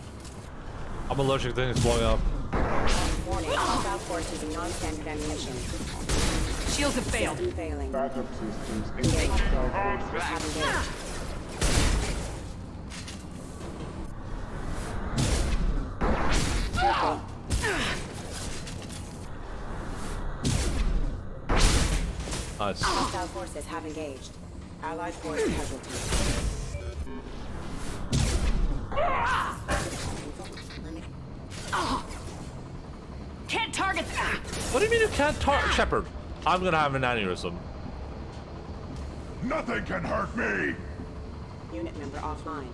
I'm allergic to things blowing up. Warning, hostile forces and non-standard ammunition. Shields have failed. System failing. Backup systems Engage. engaged. Have engaged. Careful. Nice. Hostile forces have engaged. Allied force casualties. Can't target that. What do you mean you can't target Shepard? I'm gonna have an aneurysm. Nothing can hurt me. Unit member offline.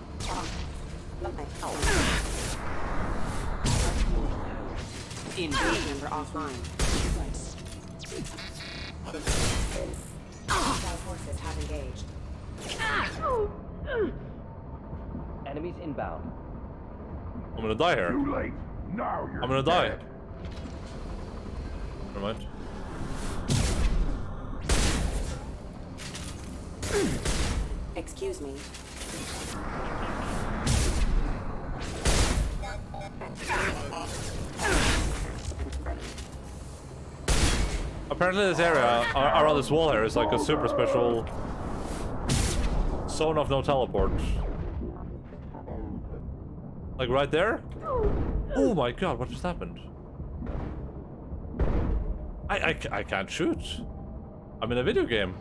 Unit member offline. Hostile forces have engaged. Enemies inbound. I'm gonna die here. Too late. Now you're I'm gonna die. dead. Never mind. Excuse me. Apparently this area, around this wall here, is like a super special zone of no teleport. Like right there? Oh my god, what just happened? I can't shoot. I'm in a video game.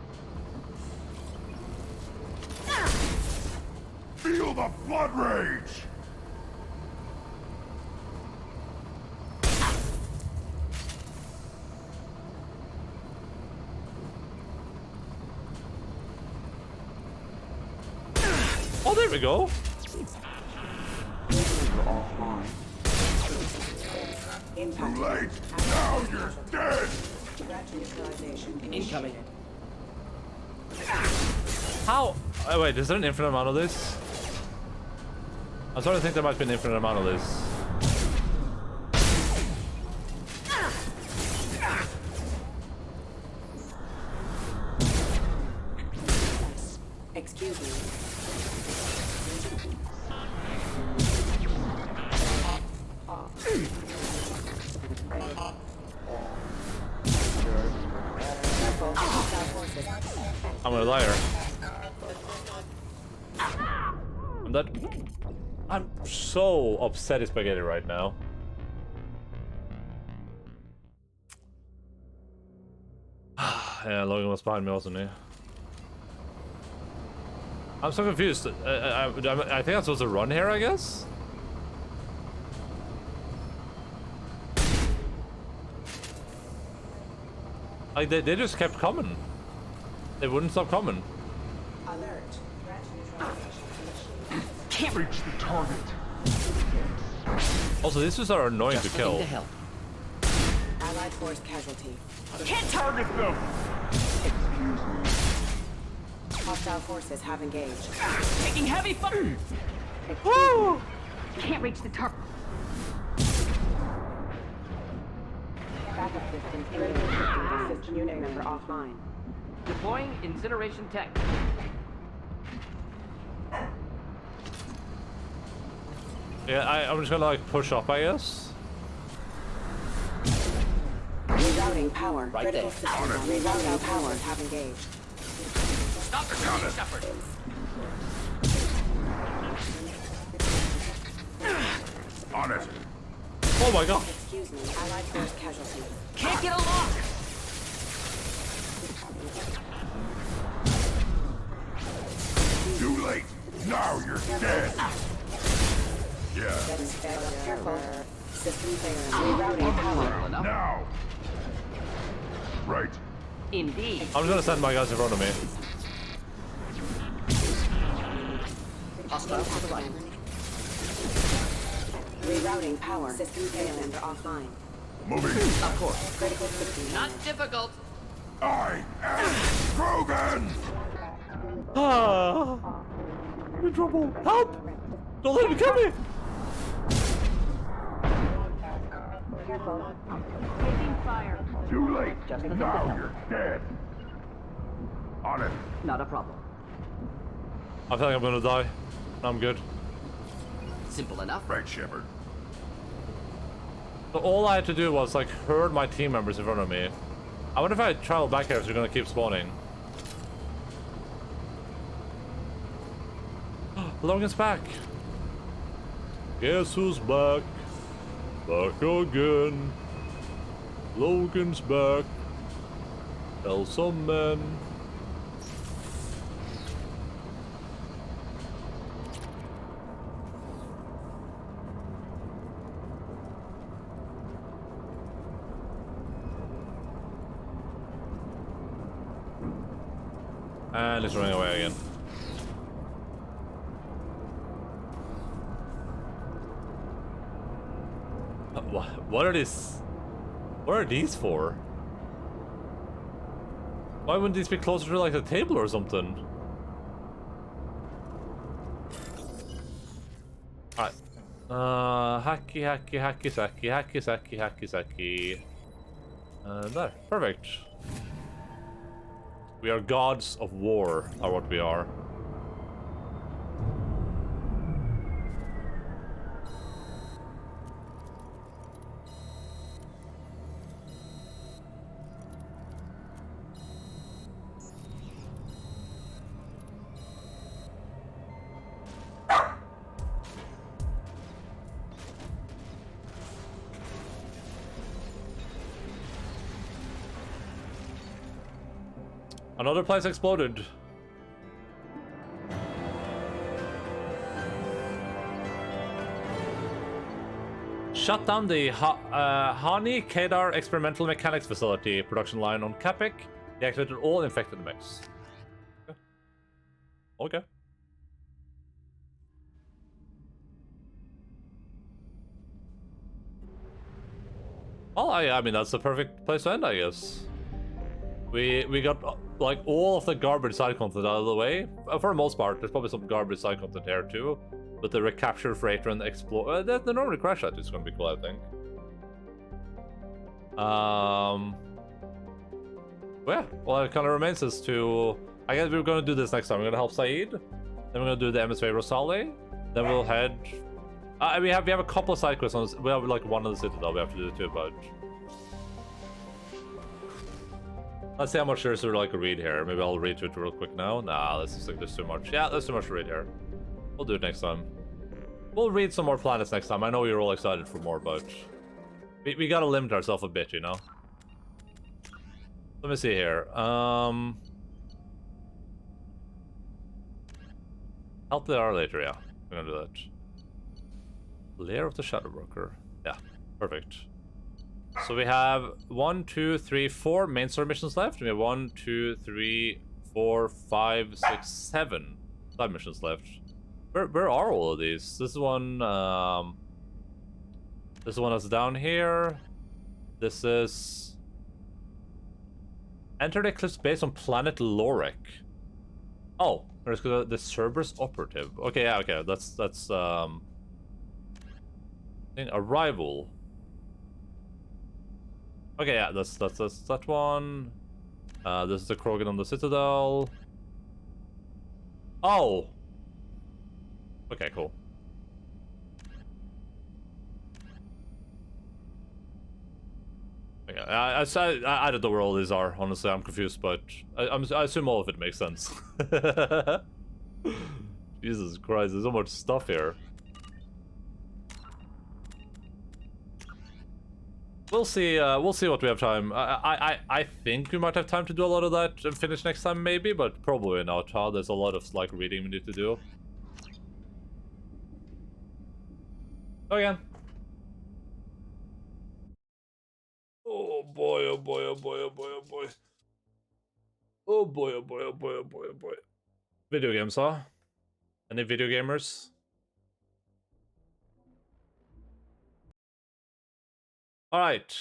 Feel the blood rage. Oh, there we go. Impact. Too late. Now you're dead. Threat neutralization Incoming. How? Oh, wait, is there an infinite amount of this? I'm starting to think there might be an infinite amount of this. Excuse me. I'm gonna die here. I'm dead. I'm so upset with spaghetti right now. Yeah, Logan was behind me, wasn't he? I'm so confused. I think I'm supposed to run here, I guess? Like, they just kept coming. They wouldn't stop coming. Alert. Threat neutralization. Can't Reach the target. Also, these just are annoying Just to kill. looking to help. Allied force casualty. Can't target them. Hostile forces have engaged. Taking heavy fire. Woo! Can't reach the target. Backup systems engaged. Unit member offline. Deploying incineration tech. Yeah, I'm just gonna like push up, I guess. Rerouting power. Right Critical there. systems. Rerouting power have engaged. Stop the shooting, Shepard. On it. Oh my god. Excuse me. Allied force casualty. Can't get a lock. Too late. Now you're dead. Yeah. Careful. System failing. Rerouting power. Now. Right. Indeed. I'm just gonna send my guys in front of me. Hostile to the right. Rerouting power. System failing. Offline. Moving. Of course. Critical system. Not difficult. I am Krogan. Ah, I'm in trouble. Help! Don't let him kill me! Careful. Taking fire. Too late. Now you're dead. On it. Not a problem. I feel like I'm gonna die. I'm good. Simple enough. Right, Shepard. So all I had to do was like herd my team members in front of me. I wonder if I travel back here if they're gonna keep spawning. Logan's back. Guess who's back? Back again. Logan's back. Tell some men. And it's running away again. What are these? What are these for? Why wouldn't these be closer to like the table or something? Alright. Hacky, hacky, hacky, sacky, hacky, sacky, hacky, sacky. There. Perfect. We are gods of war, are what we are. Another place exploded. Shut down the Hani Kedar Experimental Mechanics Facility production line on Capek. Deactivated all infected mechs. Okay. Well, I mean, that's the perfect place to end, I guess. We got like all of the garbage side content out of the way. For the most part, there's probably some garbage side content here too. But the recapture freighter and the explore the normally crash out is gonna be cool, I think. Well, yeah. Well, it kind of remains us to. I guess we're gonna do this next time. We're gonna help Saeed. Then we're gonna do the MSV Rosale. Then we'll head. We have a couple of side quests on this. We have like one on the Citadel we have to do too, but. Let's see how much there's to like read here. Maybe I'll read it real quick now. Nah, this is like there's too much. Yeah, there's too much to read here. We'll do it next time. We'll read some more planets next time. I know you're all excited for more, but we gotta limit ourselves a bit, you know. Let me see here. Help the hour later, yeah. We're gonna do that. Lair of the Shadow Broker. Yeah, perfect. So we have 1, 2, 3, 4 main story missions left. We have 1, 2, 3, 4, 5, 6, 7 side missions left. Where are all of these? This one that's down here. This is enter the Eclipse base on planet Lorek. Oh, there's the Cerberus operative. Okay, yeah, okay. That's arrival. Okay, yeah, that's that one. This is the Krogan on the Citadel. Oh. Okay, cool. Okay, I don't know where all these are. Honestly, I'm confused, but I assume all of it makes sense. Jesus Christ, there's so much stuff here. We'll see what we have time. I think we might have time to do a lot of that and finish next time maybe, but probably not, huh? There's a lot of like reading we need to do. Oh yeah. Oh boy, oh boy, oh boy, oh boy, oh boy. Oh boy, oh boy, oh boy, oh boy, oh boy. Video games, huh? Any video gamers? Alright.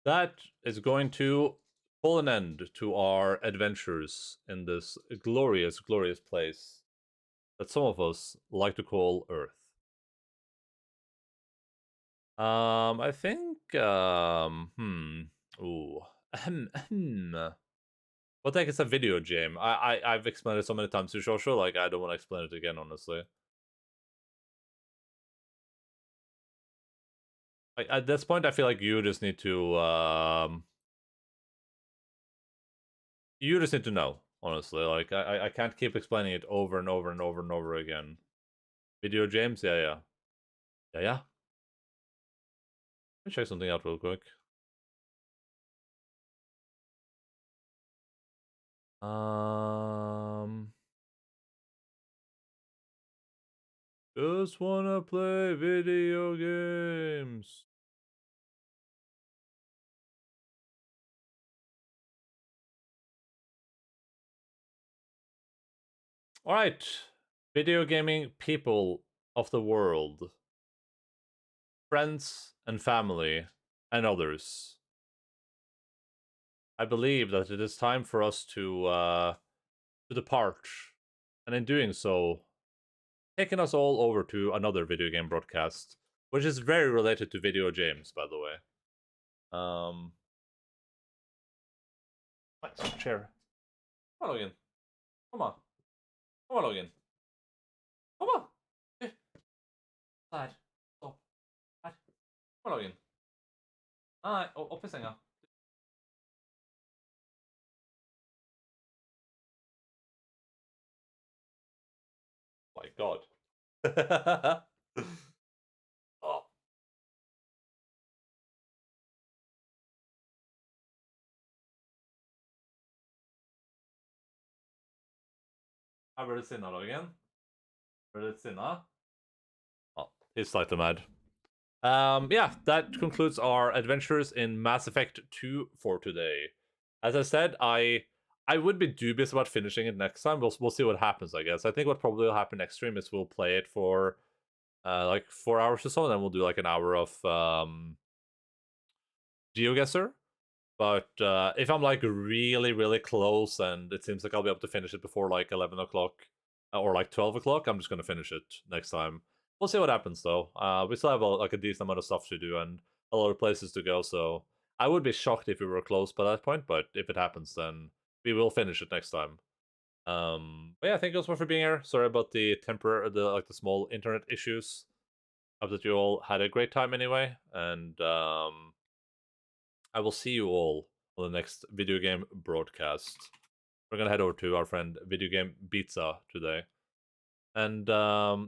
That is going to pull an end to our adventures in this glorious, glorious place that some of us like to call Earth. I think, ooh, What the heck is a video game? I've explained it so many times to Shosho, like I don't want to explain it again, honestly. Like at this point, I feel like you just need to you just need to know, honestly. Like I can't keep explaining it over and over and over and over again. Video games, yeah. Let me check something out real quick. Just wanna play video games. Alright. Video gaming people of the world. Friends and family and others. I believe that it is time for us to depart. And in doing so, taking us all over to another video game broadcast, which is very related to video games, by the way. Nice chair. Come on, Logan. Come on. Come on, Logan. Come on. Side. Stop. Side. Come on, Logan. Nej, upp i sängen. My God. Oh. I ble litt sinna, Logan. Ble litt sinna. Oh, he's slightly mad. Yeah, that concludes our adventures in Mass Effect 2 for today. As I said, I would be dubious about finishing it next time. We'll see what happens, I guess. I think what probably will happen next stream is we'll play it for like 4 hours or so, and then we'll do like an hour of GeoGuessr. But if I'm like really, really close and it seems like I'll be able to finish it before like 11 o'clock or like 12 o'clock, I'm just going to finish it next time. We'll see what happens though. We still have like a decent amount of stuff to do and a lot of places to go, so I would be shocked if we were close by that point, but if it happens, then we will finish it next time. But yeah, thank you so much for being here. Sorry about the the small internet issues. Hope that you all had a great time anyway, and I will see you all on the next video game broadcast. We're gonna head over to our friend Video Game Pizza today, and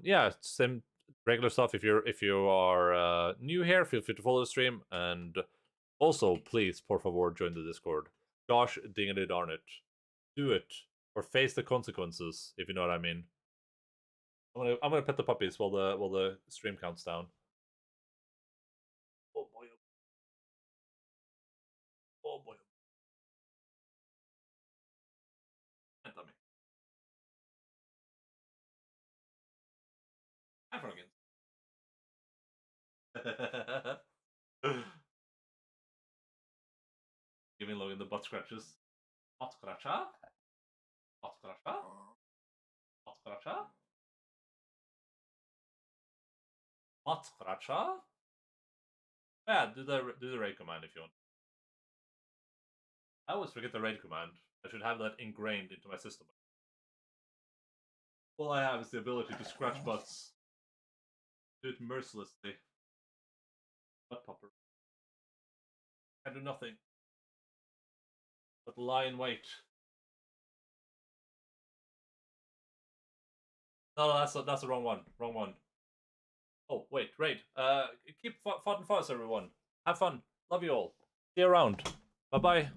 yeah, same regular stuff. If you are new here, feel free to follow the stream, and also please, por favor, join the Discord. Gosh, dingity darn it, do it or face the consequences, if you know what I mean. I'm gonna pet the puppies while the stream counts down. Oh boy. Oh boy. Vänta mig. Här frågan. Giving Logan the butt scratches. Butt scratcher? Butt scratcher? Butt scratcher? Butt scratcher? Yeah, do the raid command if you want. I always forget the raid command. I should have that ingrained into my system. All I have is the ability to scratch butts. Do it mercilessly. Butt popper. I do nothing but lie in wait. No, that's the wrong one. Wrong one. Oh wait, raid. Keep fun and fuzz, everyone. Have fun. Love you all. See you around. Bye bye.